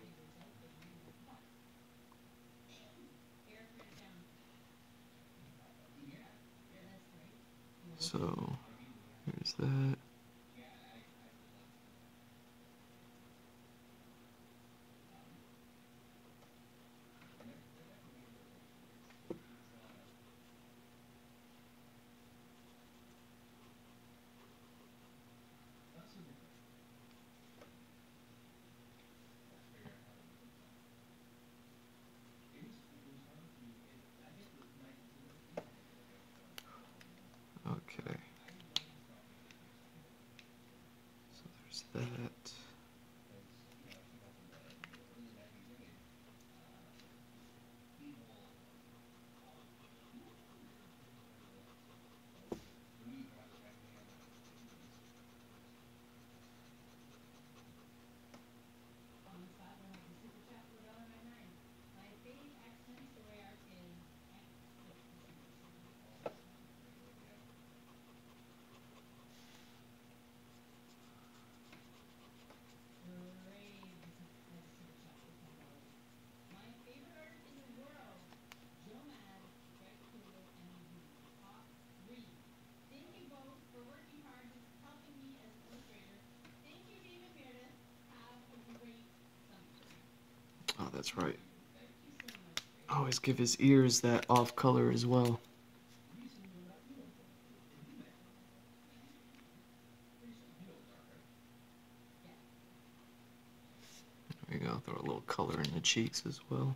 S1: So, here's that. that's right. Always give his ears that off color as well. There you go, throw a little color in the cheeks as well.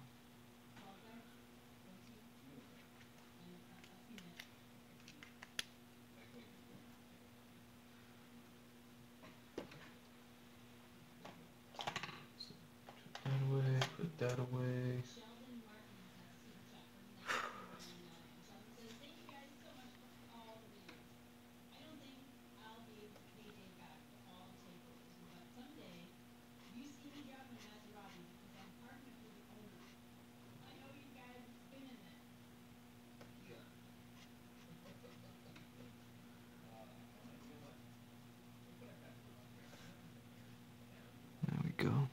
S1: Put that away, put that away. There we go.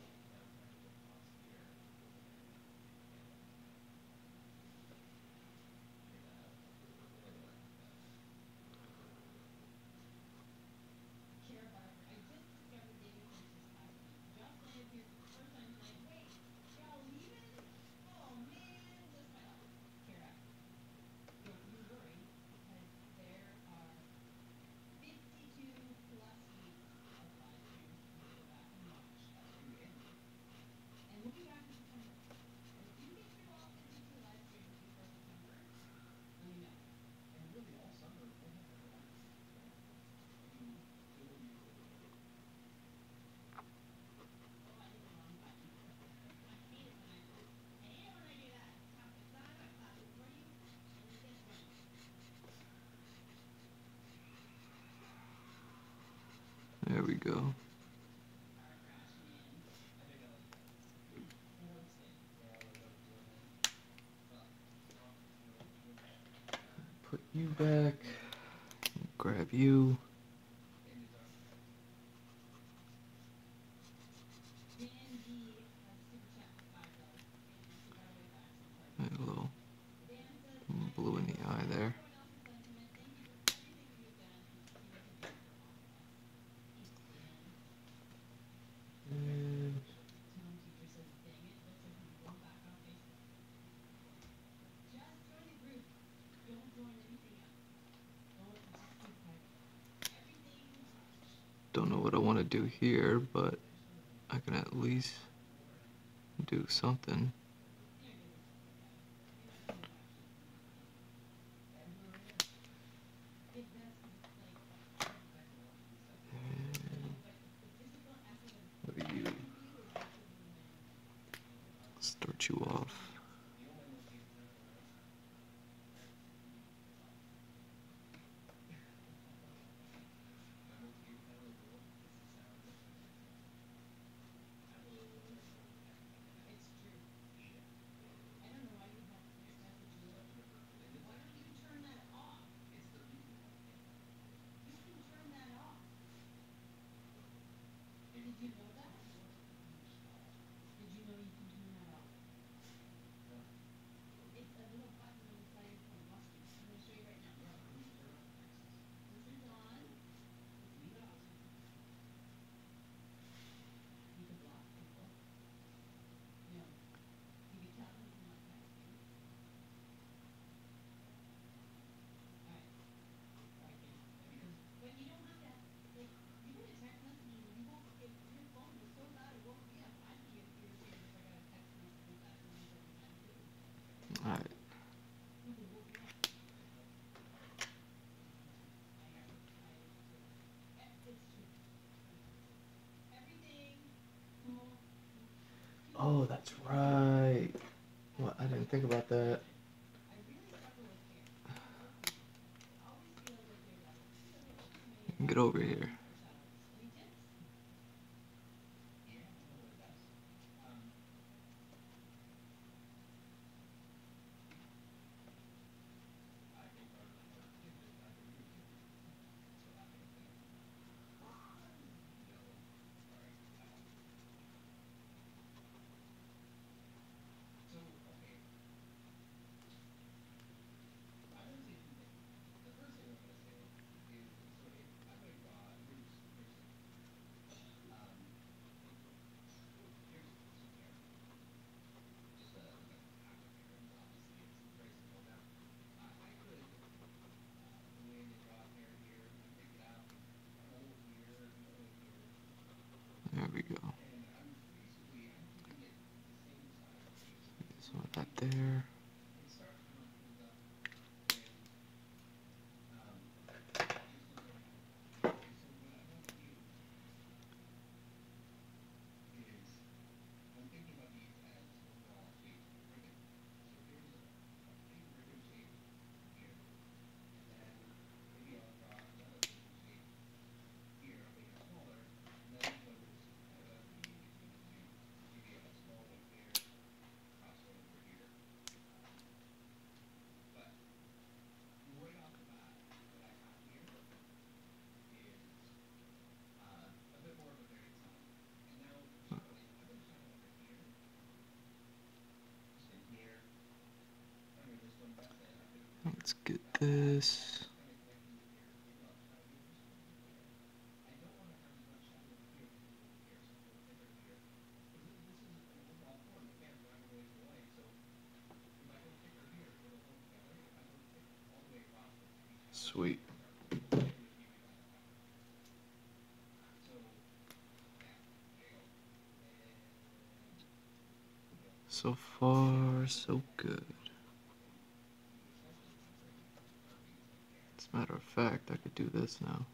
S1: There we go. Put you back. Grab you. And a little blue in the eye there. And don't know what I want to do here, but I can at least do something. What are you? Start you off. Alright. Oh, that's right. What? I didn't think about that. Get over here. go. So that there. Let's get this. Sweet. So far, so good. As a matter of fact, I could do this now.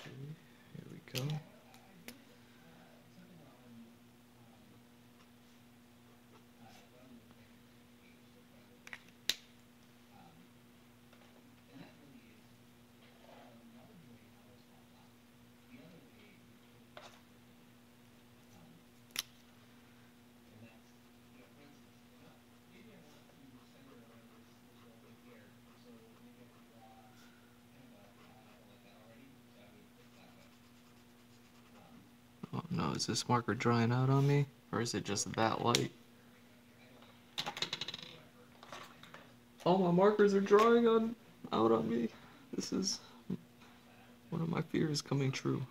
S1: Here we go. Oh no, is this marker drying out on me? Or is it just that light? All my markers are drying out on me. This is one of my fears coming true.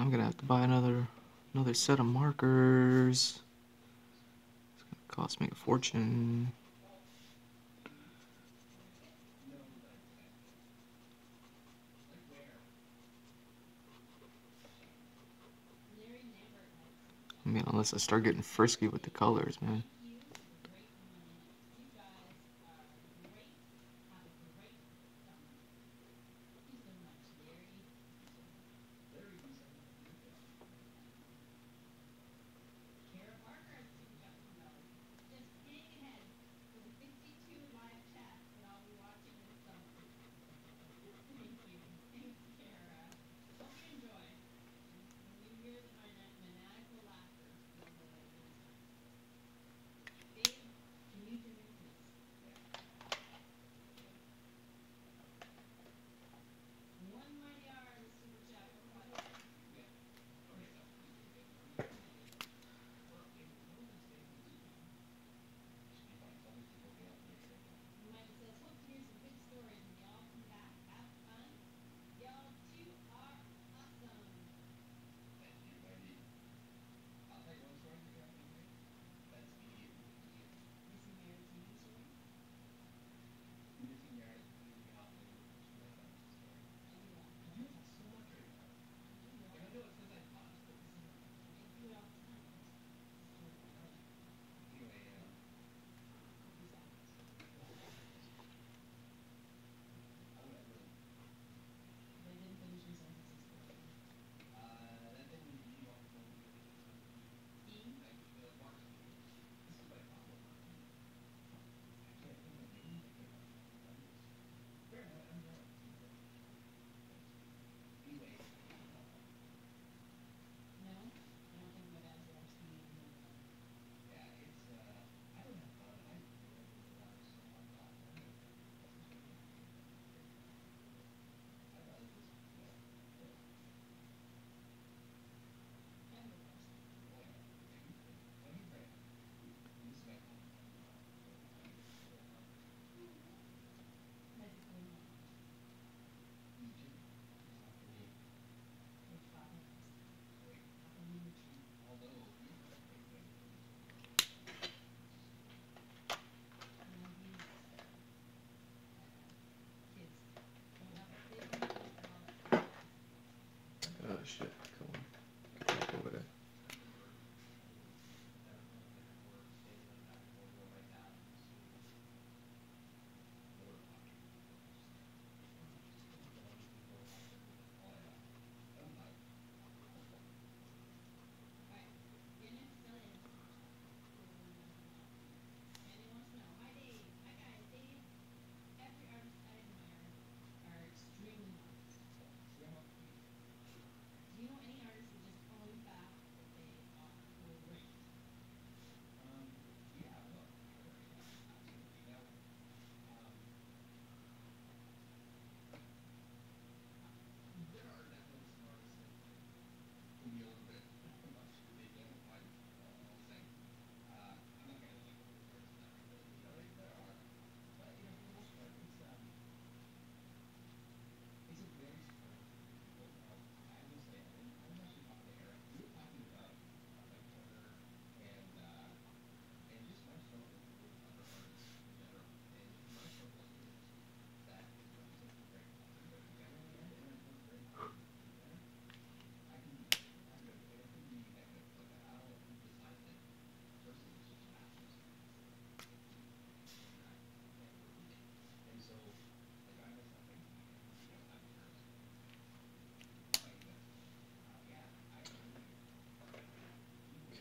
S1: I'm gonna have to buy another set of markers. It's gonna cost me a fortune. I mean, unless I start getting frisky with the colors, man. Oh shit, come on. Get back over there.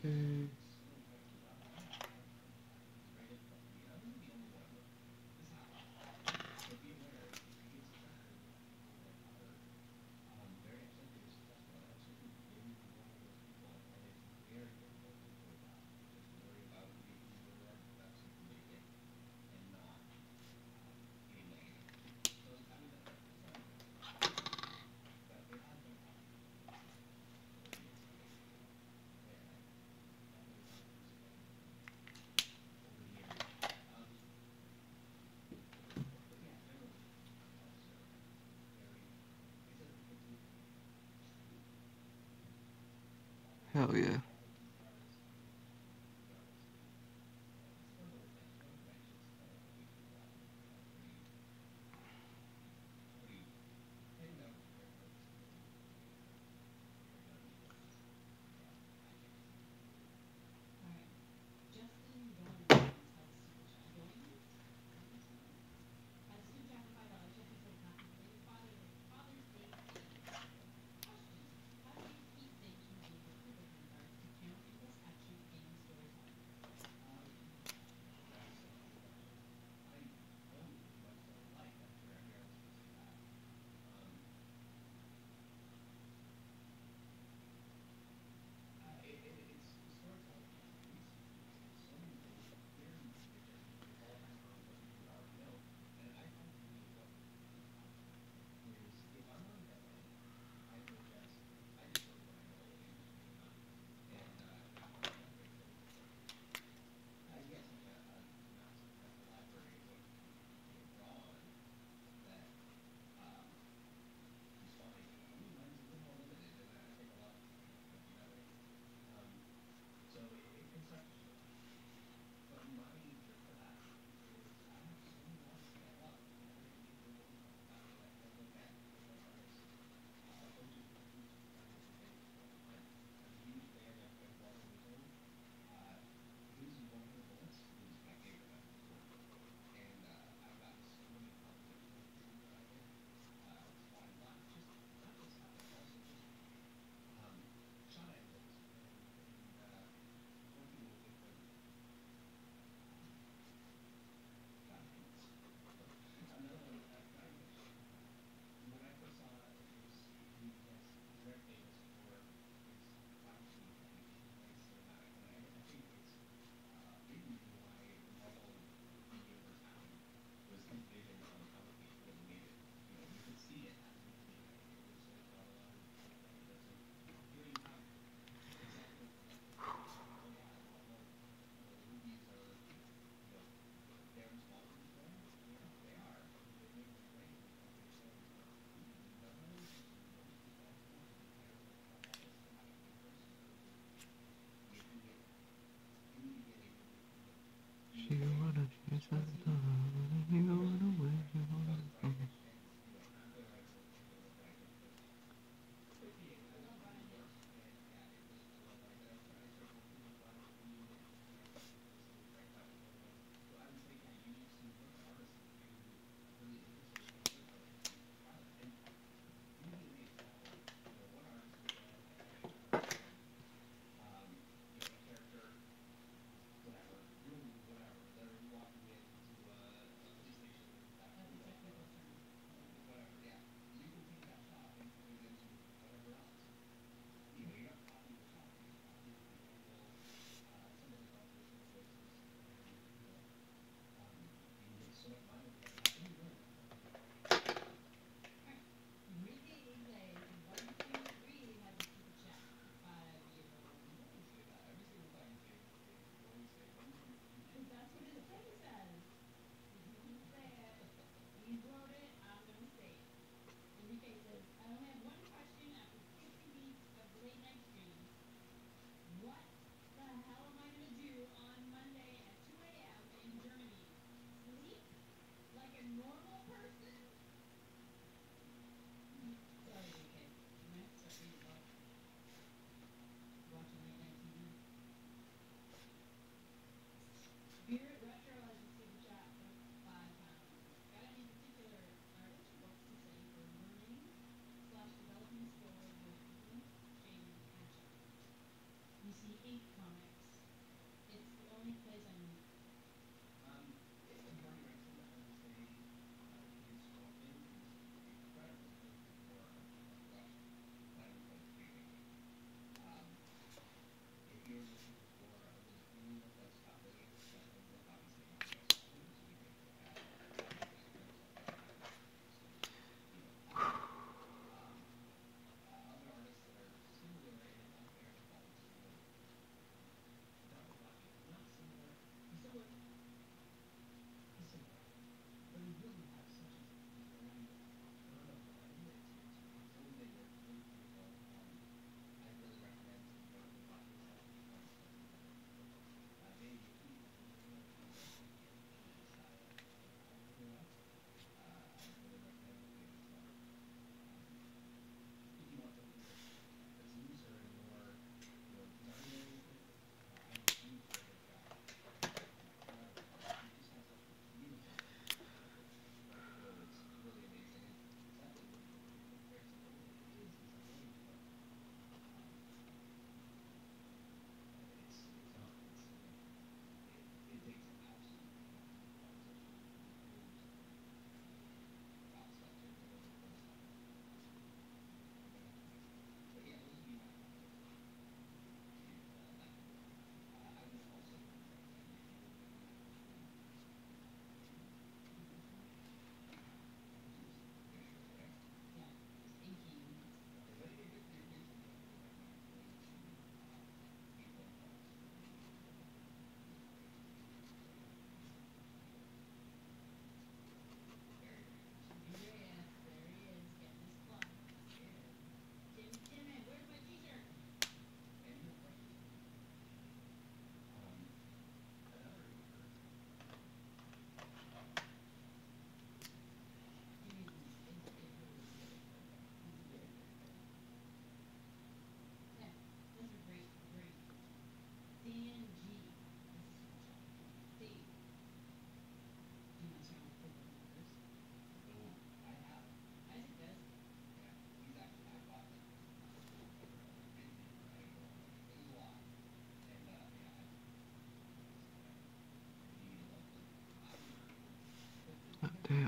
S1: Okay. Hell yeah.
S3: Alright. Justin Dorn has a super chat. Dorn? Has a super chat for $5. Justin says, happy belated Father's Day to you. Question. How do you keep things from being a Republican card to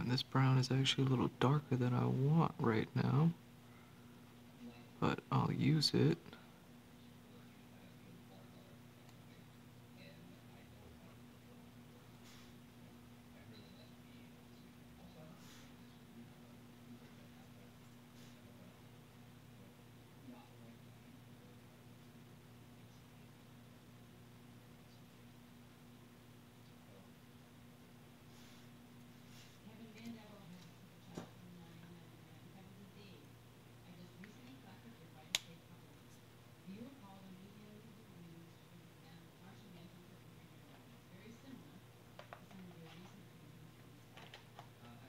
S1: And this brown is actually a little darker than I want right now, but I'll use it.
S3: Kevin Vandeville has a super chat from 9.99. Kevin says, Dave, I just recently collected your brightest day cover. Do you recall the mediums of the blues and Martian Manhunter and Green Arrow? It's very similar to some of your recent paintings in the style.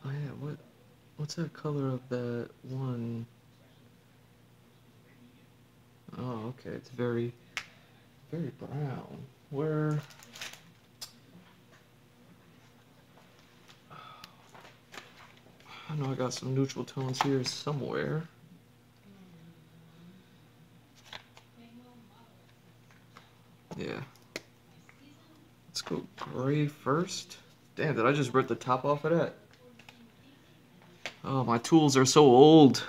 S1: Oh yeah, what's that color of that one? Oh, okay, it's very brown. Where? I know I got some neutral tones here somewhere. Yeah. Let's go gray first. Damn, did I just rip the top off of that? Oh, my tools are so old.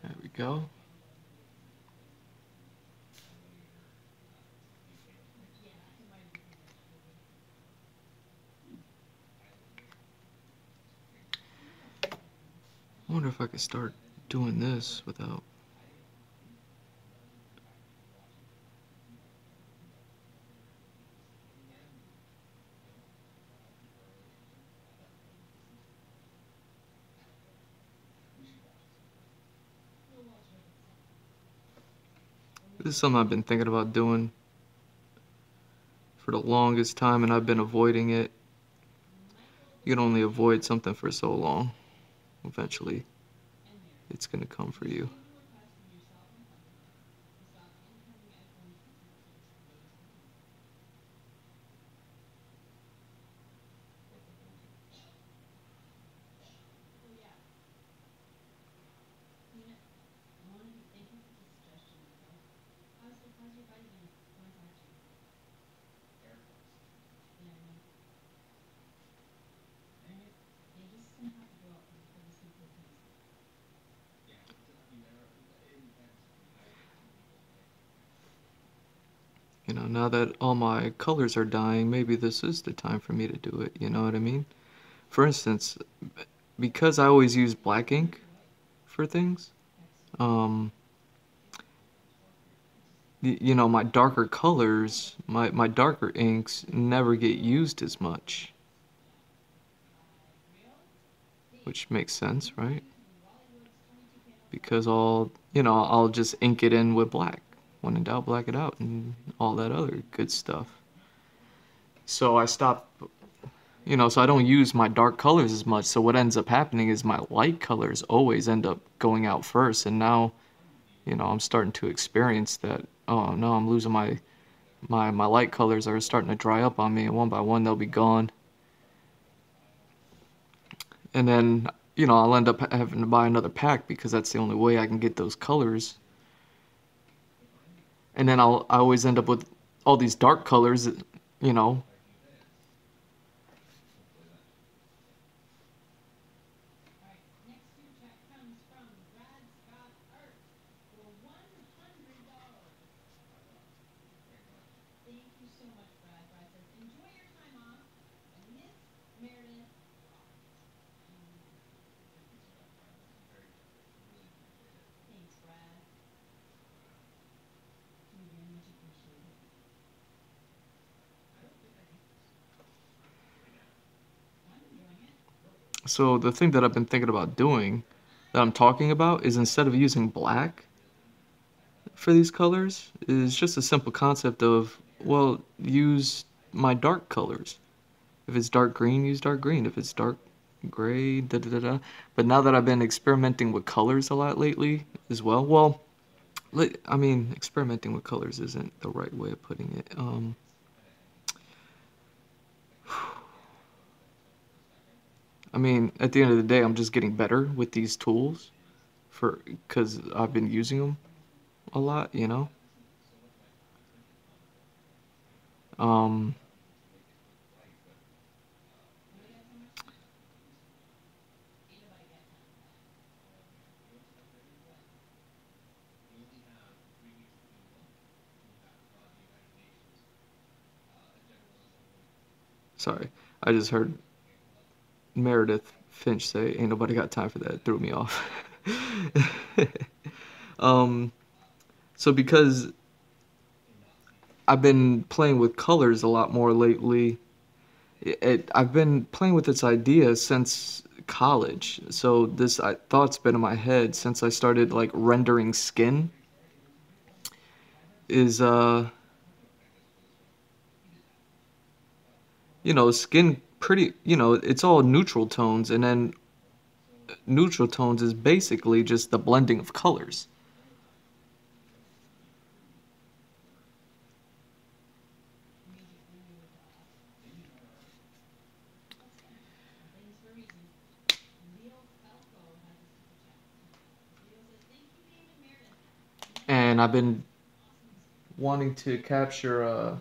S1: There we go. I wonder if I could start doing this without... This is something I've been thinking about doing for the longest time, and I've been avoiding it. You can only avoid something for so long. Eventually, it's gonna come for you. You know, now that all my colors are dying, maybe this is the time for me to do it, you know what I mean? For instance, because I always use black ink for things, you know, my darker colors, my darker inks never get used as much. Which makes sense, right? because I'll just ink it in with black. When in doubt, black it out, and all that other good stuff. So I stopped, so I don't use my dark colors as much. So what ends up happening is my light colors always end up going out first. And now, I'm starting to experience that. Oh no, I'm losing my light colors are starting to dry up on me, and one by one they'll be gone. And then, I'll end up having to buy another pack because that's the only way I can get those colors. And then I always end up with all these dark colors, So the thing that I've been thinking about doing, that I'm talking about, is instead of using black for these colors, is just a simple concept of, well, use my dark colors. If it's dark green, use dark green. If it's dark gray, da da da da. But now that I've been experimenting with colors a lot lately as well, I mean, experimenting with colors isn't the right way of putting it. I mean, at the end of the day, I'm just getting better with these tools because I've been using them a lot, Um, sorry, I just heard Meredith Finch say, "Ain't nobody got time for that." It threw me off. um, so because I've been playing with colors a lot more lately, I've been playing with this idea since college. So this thought's been in my head since I started like rendering skin. Is skin pretty, it's all neutral tones, and then neutral tones is basically just the blending of colors. And I've been wanting to capture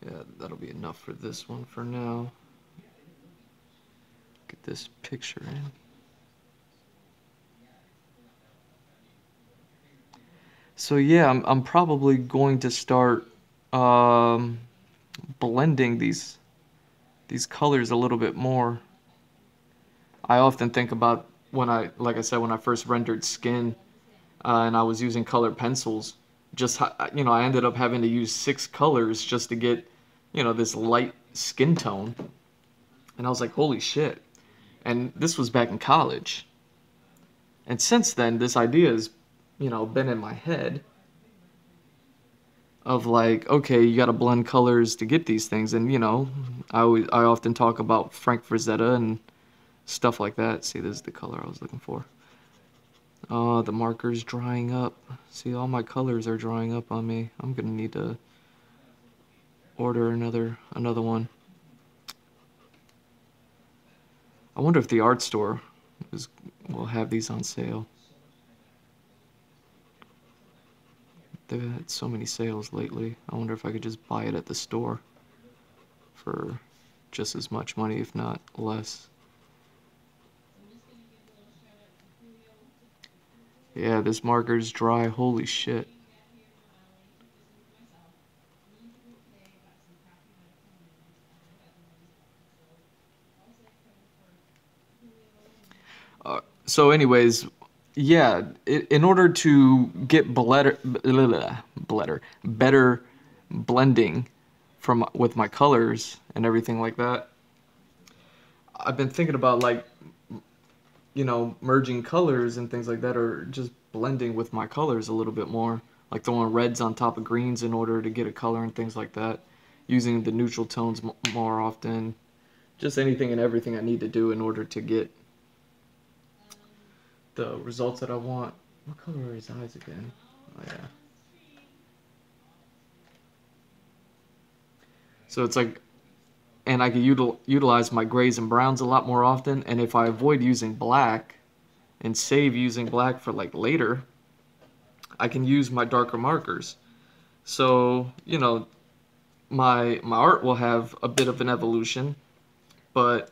S1: yeah, that'll be enough for this one for now. Get this picture in. So yeah, I'm probably going to start blending these colors a little bit more. I often think about like I said, when I first rendered skin, and I was using colored pencils. I ended up having to use 6 colors just to get, this light skin tone. And I was like, holy shit. And this was back in college. And since then, this idea has, been in my head of like, okay, you got to blend colors to get these things. And, I often talk about Frank Frazetta and stuff like that. See, this is the color I was looking for. The marker's drying up. See, all my colors are drying up on me. I'm gonna need to order another one. I wonder if the art store will have these on sale. They've had so many sales lately. I wonder if I could just buy it at the store for just as much money, if not less. Yeah, this marker's dry. Holy shit. So anyways, yeah, in order to get better blending with my colors and everything like that, I've been thinking about like merging colors and things like that, or just blending with my colors a little bit more, like throwing reds on top of greens in order to get a color and things like that, using the neutral tones more often, just anything and everything I need to do in order to get the results that I want. What color are his eyes again? Oh yeah. So it's like, and I can utilize my grays and browns a lot more often, and if I avoid using black and save using black for like later, I can use my darker markers. So, my art will have a bit of an evolution, but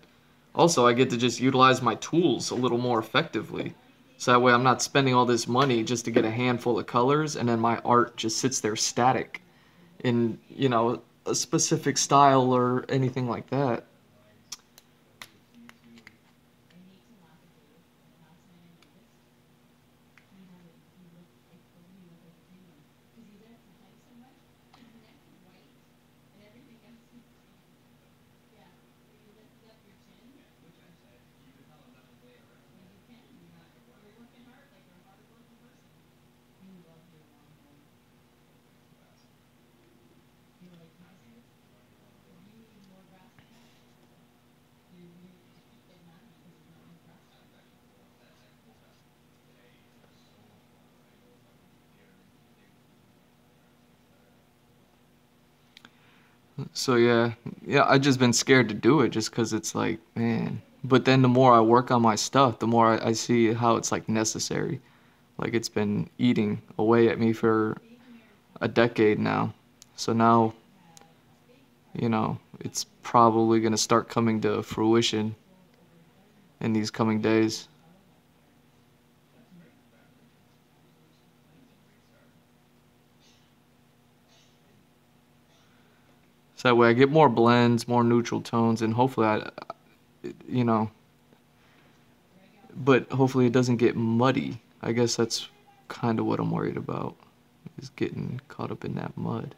S1: also I get to just utilize my tools a little more effectively. So that way I'm not spending all this money just to get a handful of colors and then my art just sits there static in, a specific style or anything like that. So yeah, I just been scared to do it just because it's like, man. But then the more I work on my stuff, the more I see how it's like necessary. Like it's been eating away at me for a decade now. So now, it's probably gonna start coming to fruition in these coming days. So that way I get more blends, more neutral tones, and hopefully you know, but hopefully it doesn't get muddy. I guess that's kind of what I'm worried about, is getting caught up in that mud.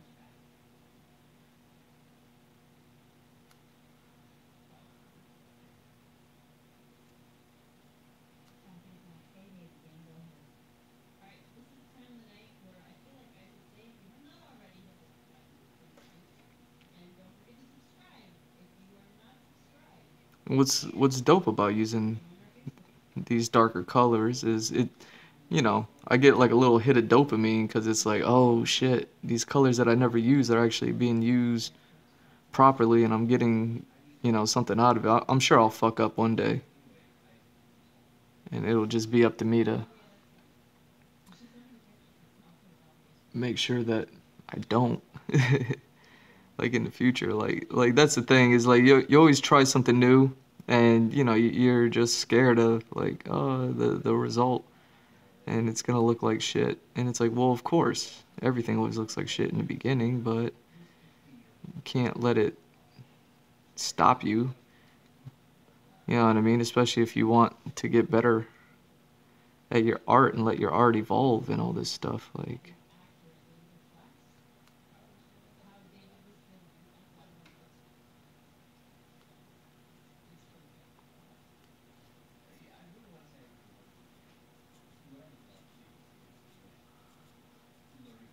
S1: What's dope about using these darker colors is I get like a little hit of dopamine because it's like, oh shit, these colors that I never use are actually being used properly, and I'm getting, something out of it. I'm sure I'll fuck up one day, and it'll just be up to me to make sure that I don't. Like in the future, like that's the thing, is like you always try something new, and you're just scared of like, oh, the result, and it's gonna look like shit. And it's like, well, of course everything always looks like shit in the beginning, but you can't let it stop you. You know what I mean? Especially if you want to get better at your art and let your art evolve and all this stuff. Like,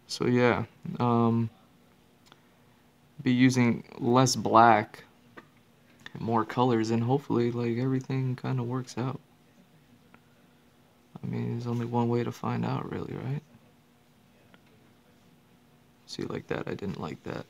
S1: so yeah, be using less black, more colors, and hopefully like everything kind of works out. I mean, there's only one way to find out, really, right? See, like that, I didn't like that.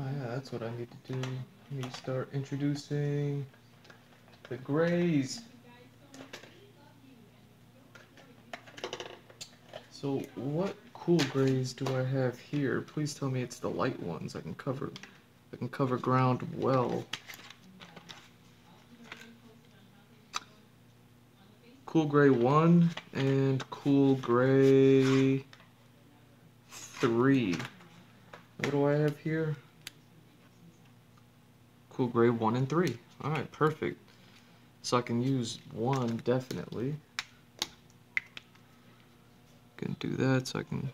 S1: Oh yeah, that's what I need to do. I need to start introducing the grays. So what cool grays do I have here? Please tell me it's the light ones. I can cover ground well. Cool gray 1 and cool gray 3. What do I have here? Cool gray 1 and 3. Alright, perfect. So I can use 1 definitely. Can do that so I can.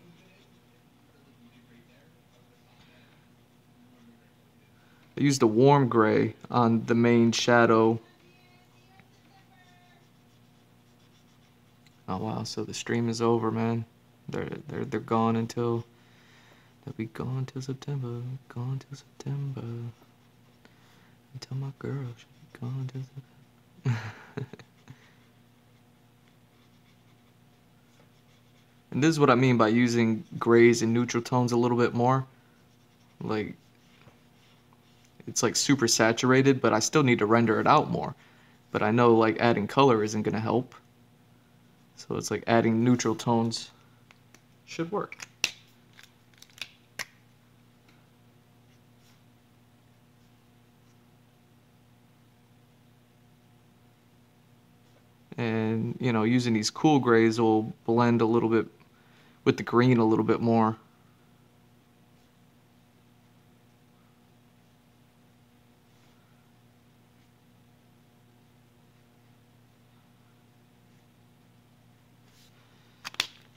S1: I used a warm gray on the main shadow. Oh wow, so the stream is over, man. They're gone until they'll be gone till September. Gone till September. Until my girl should be gone till September. And this is what I mean by using grays and neutral tones a little bit more. Like, it's like super saturated, but I still need to render it out more. But I know like adding color isn't gonna help. So it's like adding neutral tones should work. And, you know, using these cool grays will blend a little bit with the green a little bit more.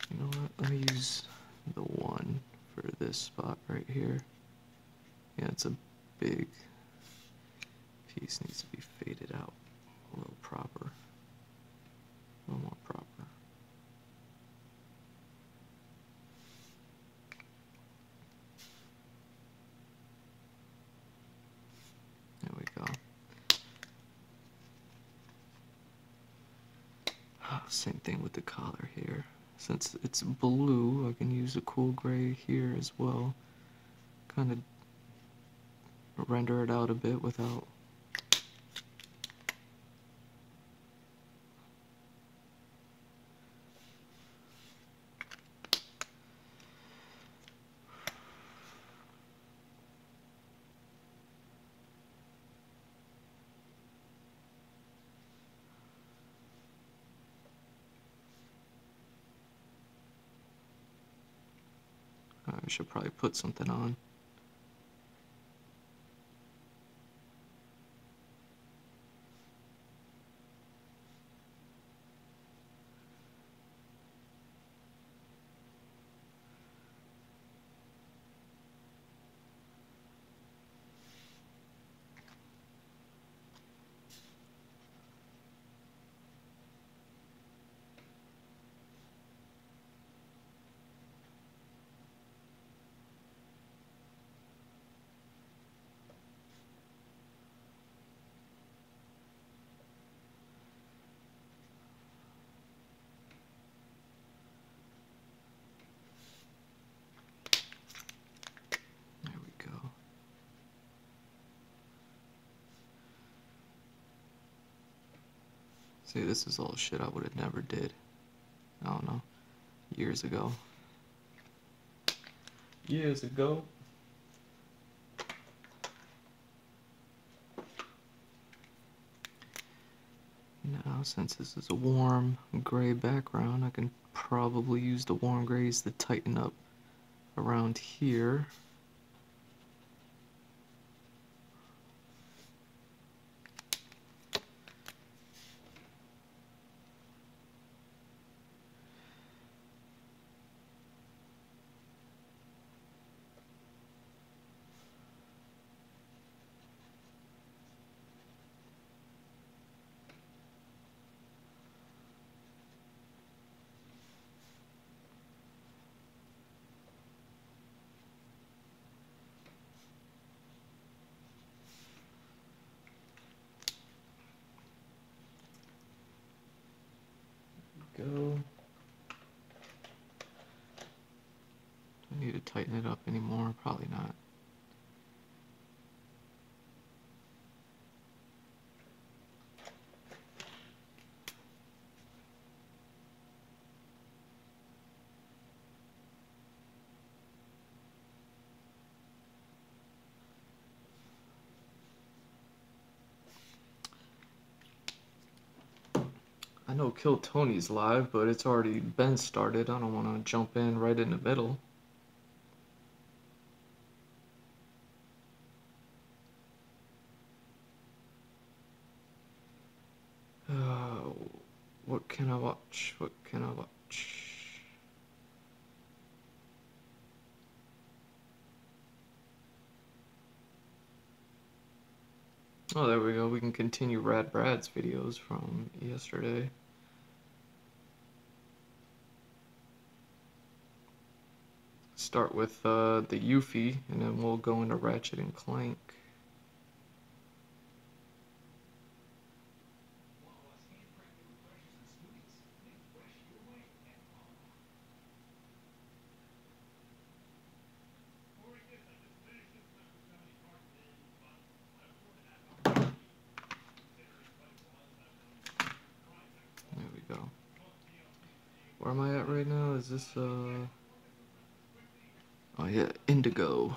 S1: You know what? Let me use the 1 for this spot right here. Yeah, it's a big piece, needs to be faded out a little proper. A little more proper. There we go. Same thing with the collar here. Since it's blue, I can use a cool gray here as well. Kind of render it out a bit without. I should probably put something on. There we go. See, this is all shit I would have never did. I don't know. Years ago. Years ago. Now, since this is a warm gray background, I can probably use the warm grays to tighten up around here. Go. Do I need to tighten it up anymore? Probably not. I know Kill Tony's live, but it's already been started. I don't want to jump in right in the middle. What can I watch? What can I watch? Oh, there we go. We can continue Rad Brad's videos from yesterday. Start with the Yuffie, and then we'll go into Ratchet and Clank. There we go. Where am I at right now? Is this oh yeah, Indigo.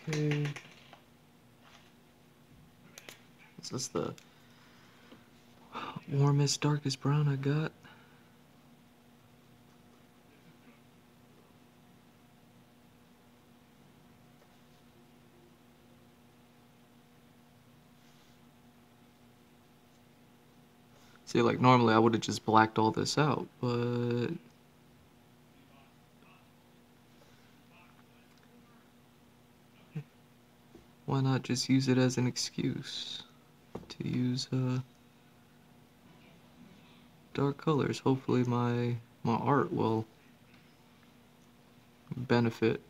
S1: Okay. Is this the warmest, darkest brown I got? See, like normally I would have just blacked all this out, but why not just use it as an excuse to use dark colors? Hopefully my art will benefit.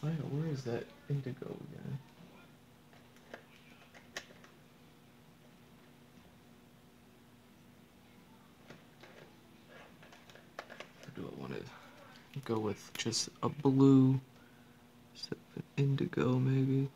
S1: Oh yeah, where is that indigo again? Or do I want to go with just a blue instead of an indigo maybe?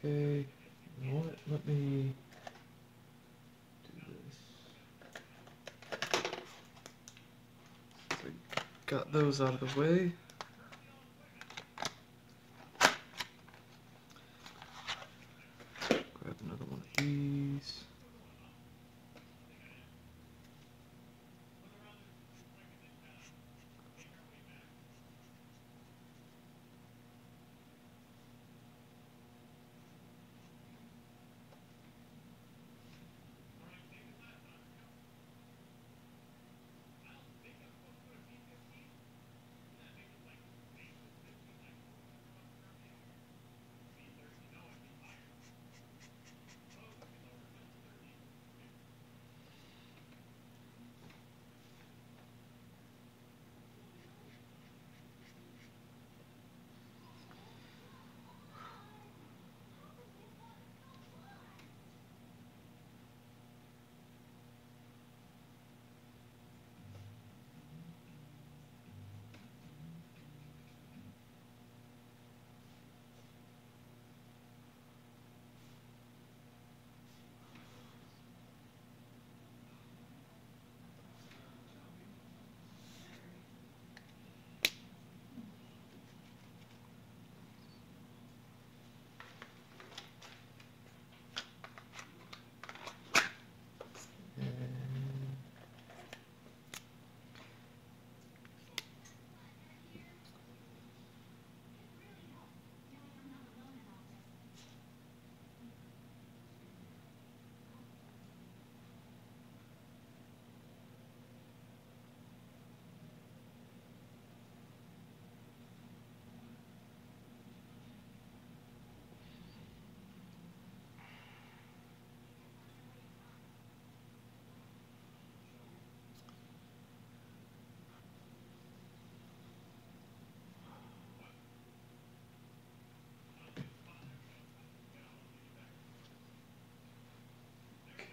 S1: Okay, you know what? Let me do this. So got those out of the way. Grab another one of these.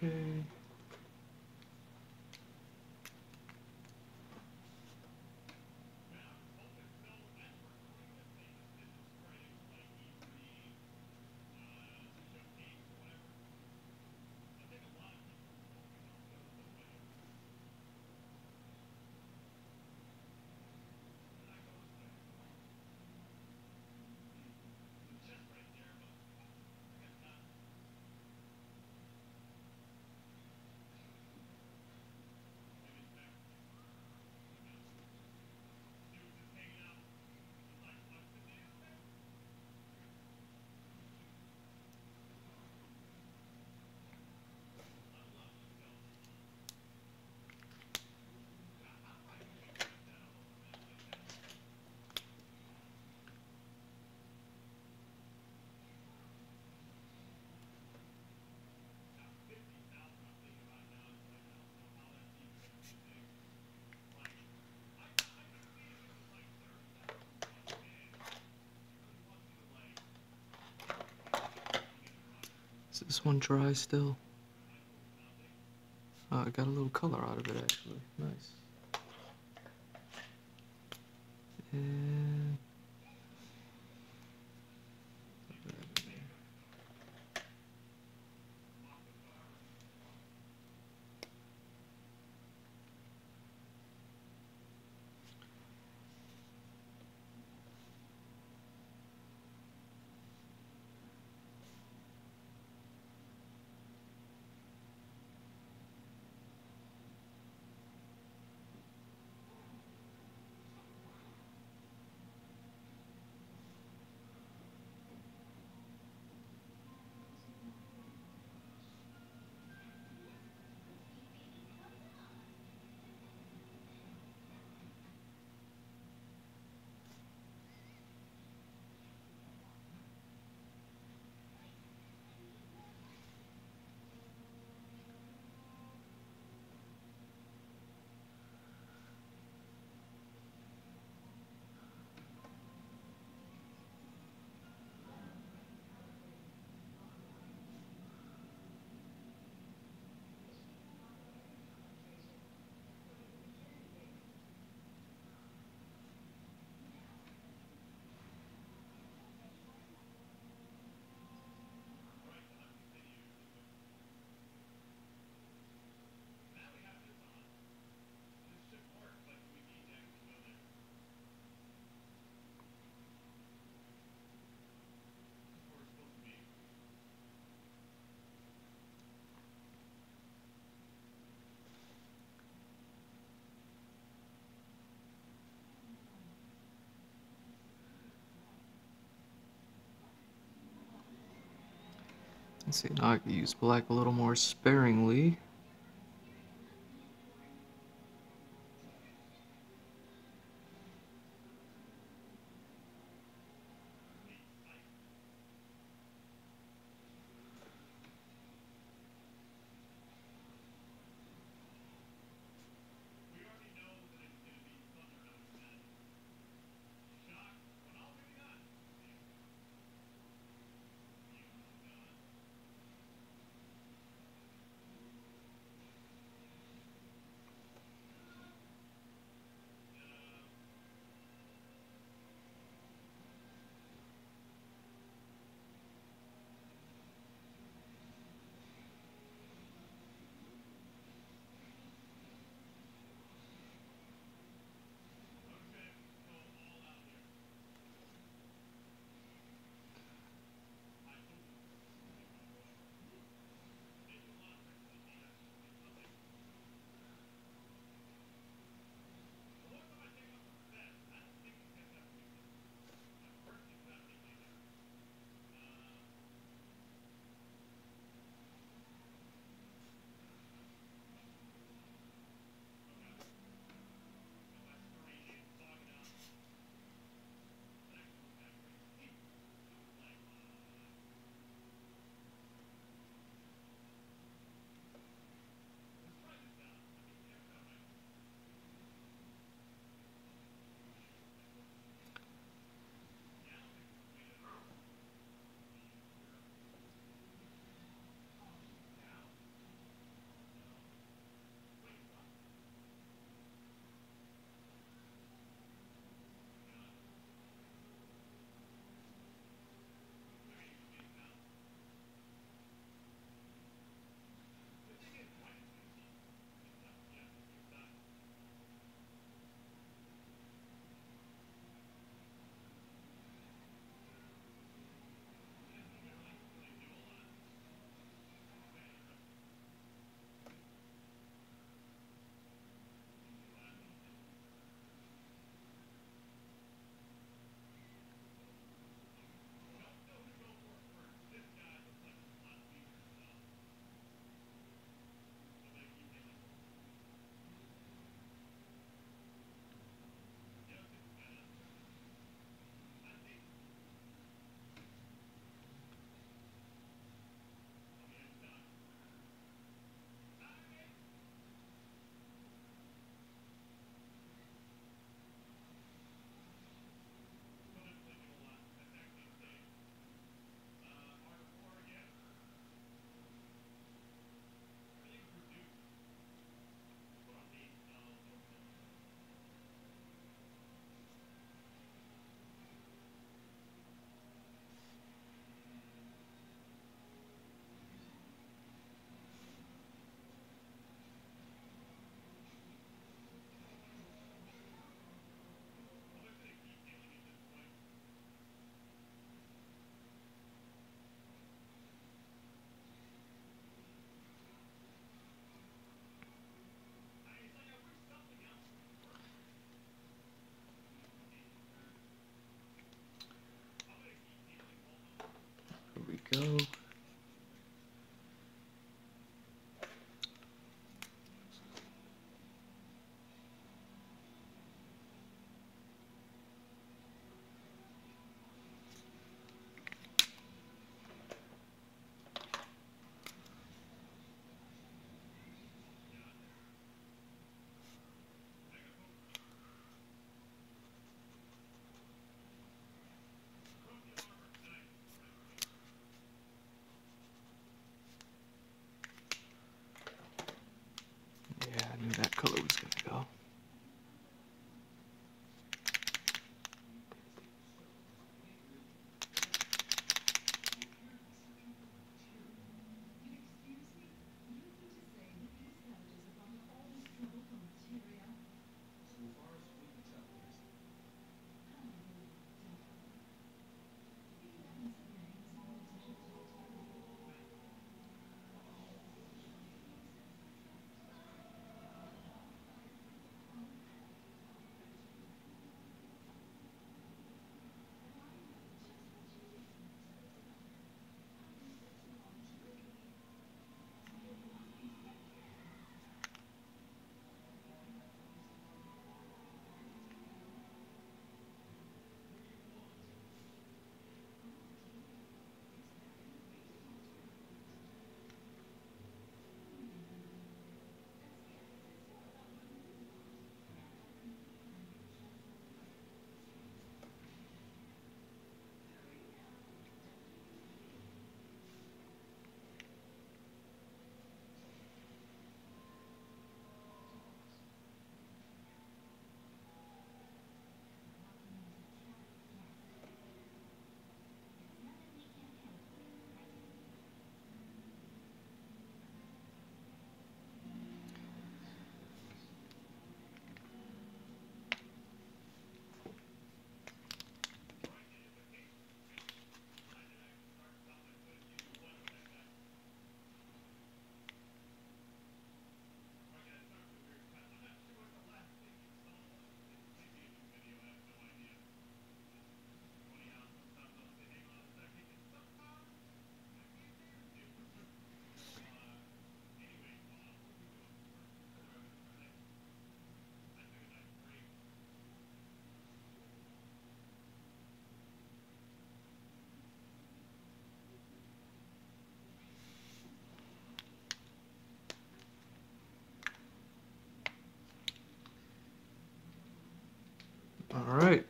S1: Okay. Is this one dry still? Oh, I got a little color out of it actually. Nice. And Let's see, now I can use black a little more sparingly. All right.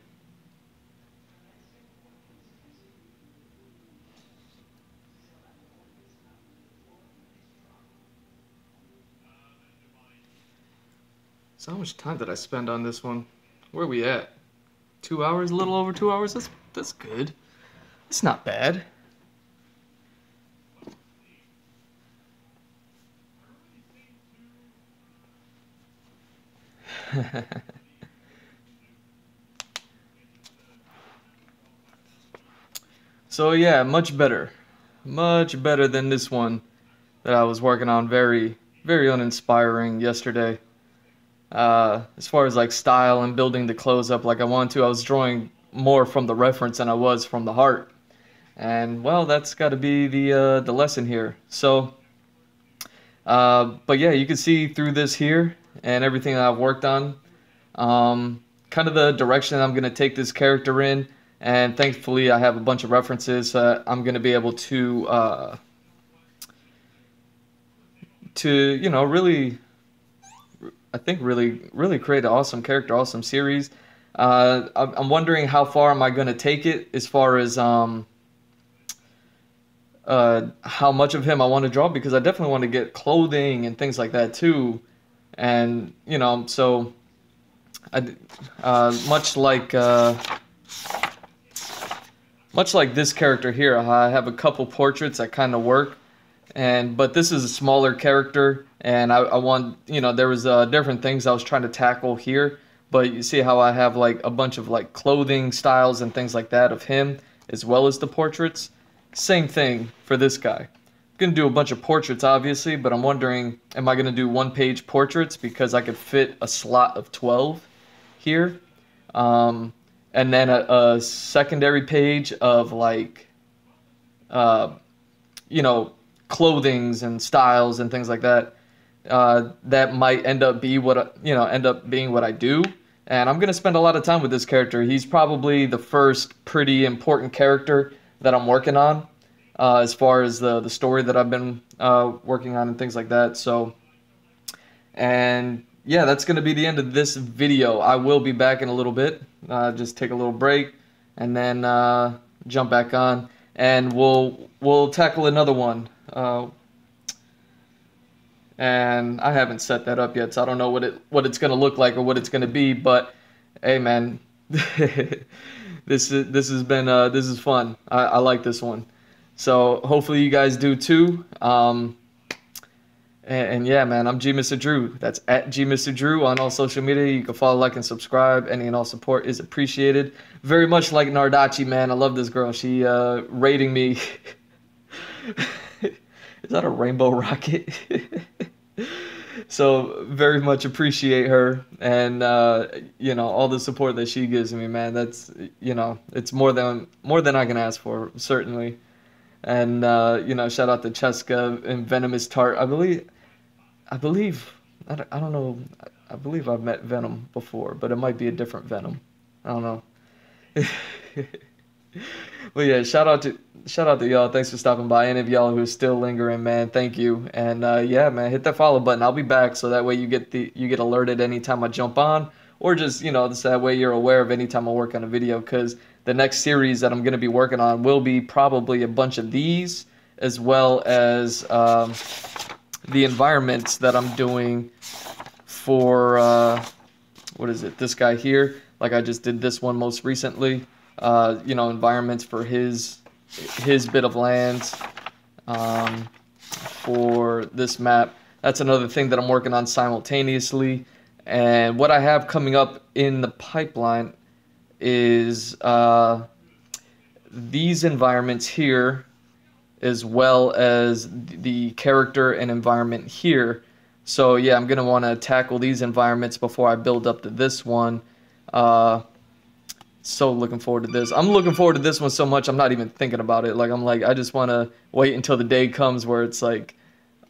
S1: So how much time did I spend on this one? Where are we at? 2 hours, a little over 2 hours. That's good. It's not bad. So yeah, much better than this one that I was working on. Very, very uninspiring yesterday. As far as like style and building the clothes up like I want to, I was drawing more from the reference than I was from the heart. And well, that's got to be the lesson here. So, but yeah, you can see through this here and everything that I've worked on, kind of the direction I'm gonna take this character in. And thankfully, I have a bunch of references. I'm gonna be able to you know, really, I think really create an awesome character, awesome series. I'm wondering how far am I gonna take it as far as how much of him I want to draw, because I definitely want to get clothing and things like that too. And you know, so much like this character here, I have a couple portraits that kind of work, but this is a smaller character, and I want, you know, there was different things I was trying to tackle here, but you see how I have like a bunch of like clothing styles and things like that of him as well as the portraits. Same thing for this guy. I'm gonna do a bunch of portraits obviously, but I'm wondering, am I gonna do one-page portraits because I could fit a slot of 12 here, and then a secondary page of like you know, clothings and styles and things like that. That might end up being what I do. And I'm gonna spend a lot of time with this character. He's probably the first pretty important character that I'm working on, as far as the story that I've been working on and things like that. So, and yeah, that's gonna be the end of this video. I will be back in a little bit. Just take a little break and then jump back on, and we'll tackle another one. And I haven't set that up yet, so I don't know what it's gonna look like or what it's gonna be. But hey, man, this is fun. I like this one, so hopefully you guys do too. And yeah, man, I'm G Mr. Drew. That's at G Mr. Drew on all social media. You can follow, like, and subscribe. Any and all support is appreciated. Very much like Nardachi, man. I love this girl. She rating me. Is that a rainbow rocket? So very much appreciate her, and you know, all the support that she gives me, man. That's, you know, it's more than I can ask for, certainly. And you know, shout out to Cheska and Venomous Tart. I believe I don't know. I believe I've met Venom before, but it might be a different Venom. I don't know. But yeah, shout out to y'all. Thanks for stopping by. Any of y'all who are still lingering, man, thank you. And yeah, man, hit that follow button. I'll be back, so that way you get alerted anytime I jump on, or just, you know, that way you're aware of anytime I work on a video, because the next series that I'm going to be working on will be probably a bunch of these, as well as the environments that I'm doing for what is it? This guy here. Like I just did this one most recently. You know, environments for his bit of lands, for this map. That's another thing that I'm working on simultaneously. And what I have coming up in the pipeline is these environments here, as well as the character and environment here. So yeah, I'm gonna want to tackle these environments before I build up to this one. So looking forward to this. I'm looking forward to this one so much I'm not even thinking about it. Like, I'm like, I just want to wait until the day comes where it's like,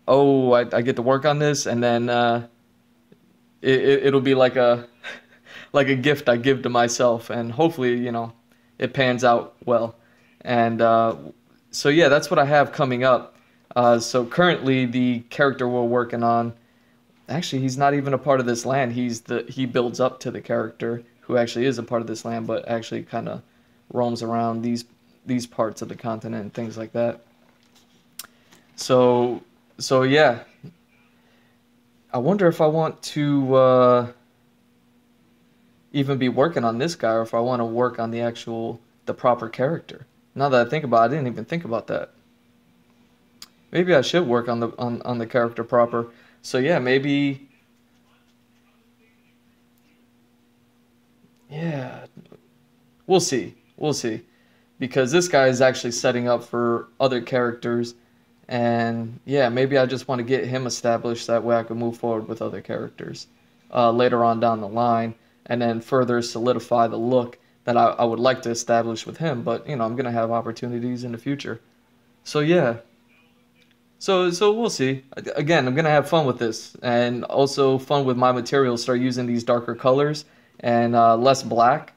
S1: oh, I get to work on this, and then it'll be like a like a gift I give to myself, and hopefully, you know, it pans out well. And so yeah, that's what I have coming up. So currently the character we're working on, actually, he's not even a part of this land. He builds up to the character who actually is a part of this land, but actually kind of roams around these parts of the continent and things like that. So yeah, I wonder if I want to even be working on this guy, or if I want to work on the proper character. Now that I think about it, I didn't even think about that. Maybe I should work on the character proper. So yeah, maybe. Yeah, we'll see. We'll see. Because this guy is actually setting up for other characters. And yeah, maybe I just want to get him established. That way I can move forward with other characters later on down the line. And then further solidify the look that I would like to establish with him. But, I'm going to have opportunities in the future. So yeah. So we'll see. Again, I'm going to have fun with this. And also fun with my materials. Start using these darker colors and less black.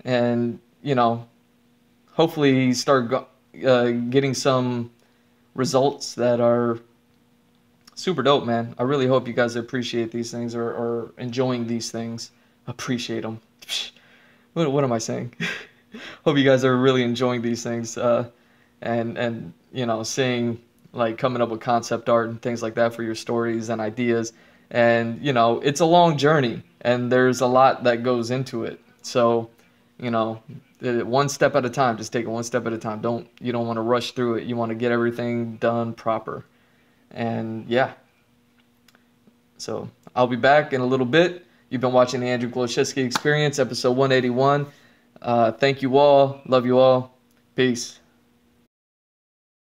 S1: And, hopefully start getting some results that are super dope, man. I really hope you guys appreciate these things or enjoying these things. Appreciate them. What am I saying? Hope you guys are really enjoying these things and seeing, like, coming up with concept art and things like that for your stories and ideas. And it's a long journey and there's a lot that goes into it. So one step at a time. Just take it one step at a time. You don't want to rush through it. You want to get everything done proper. And yeah. So I'll be back in a little bit. You've been watching the Andrew Glowczewski Experience, episode 181. Thank you all. Love you all. Peace.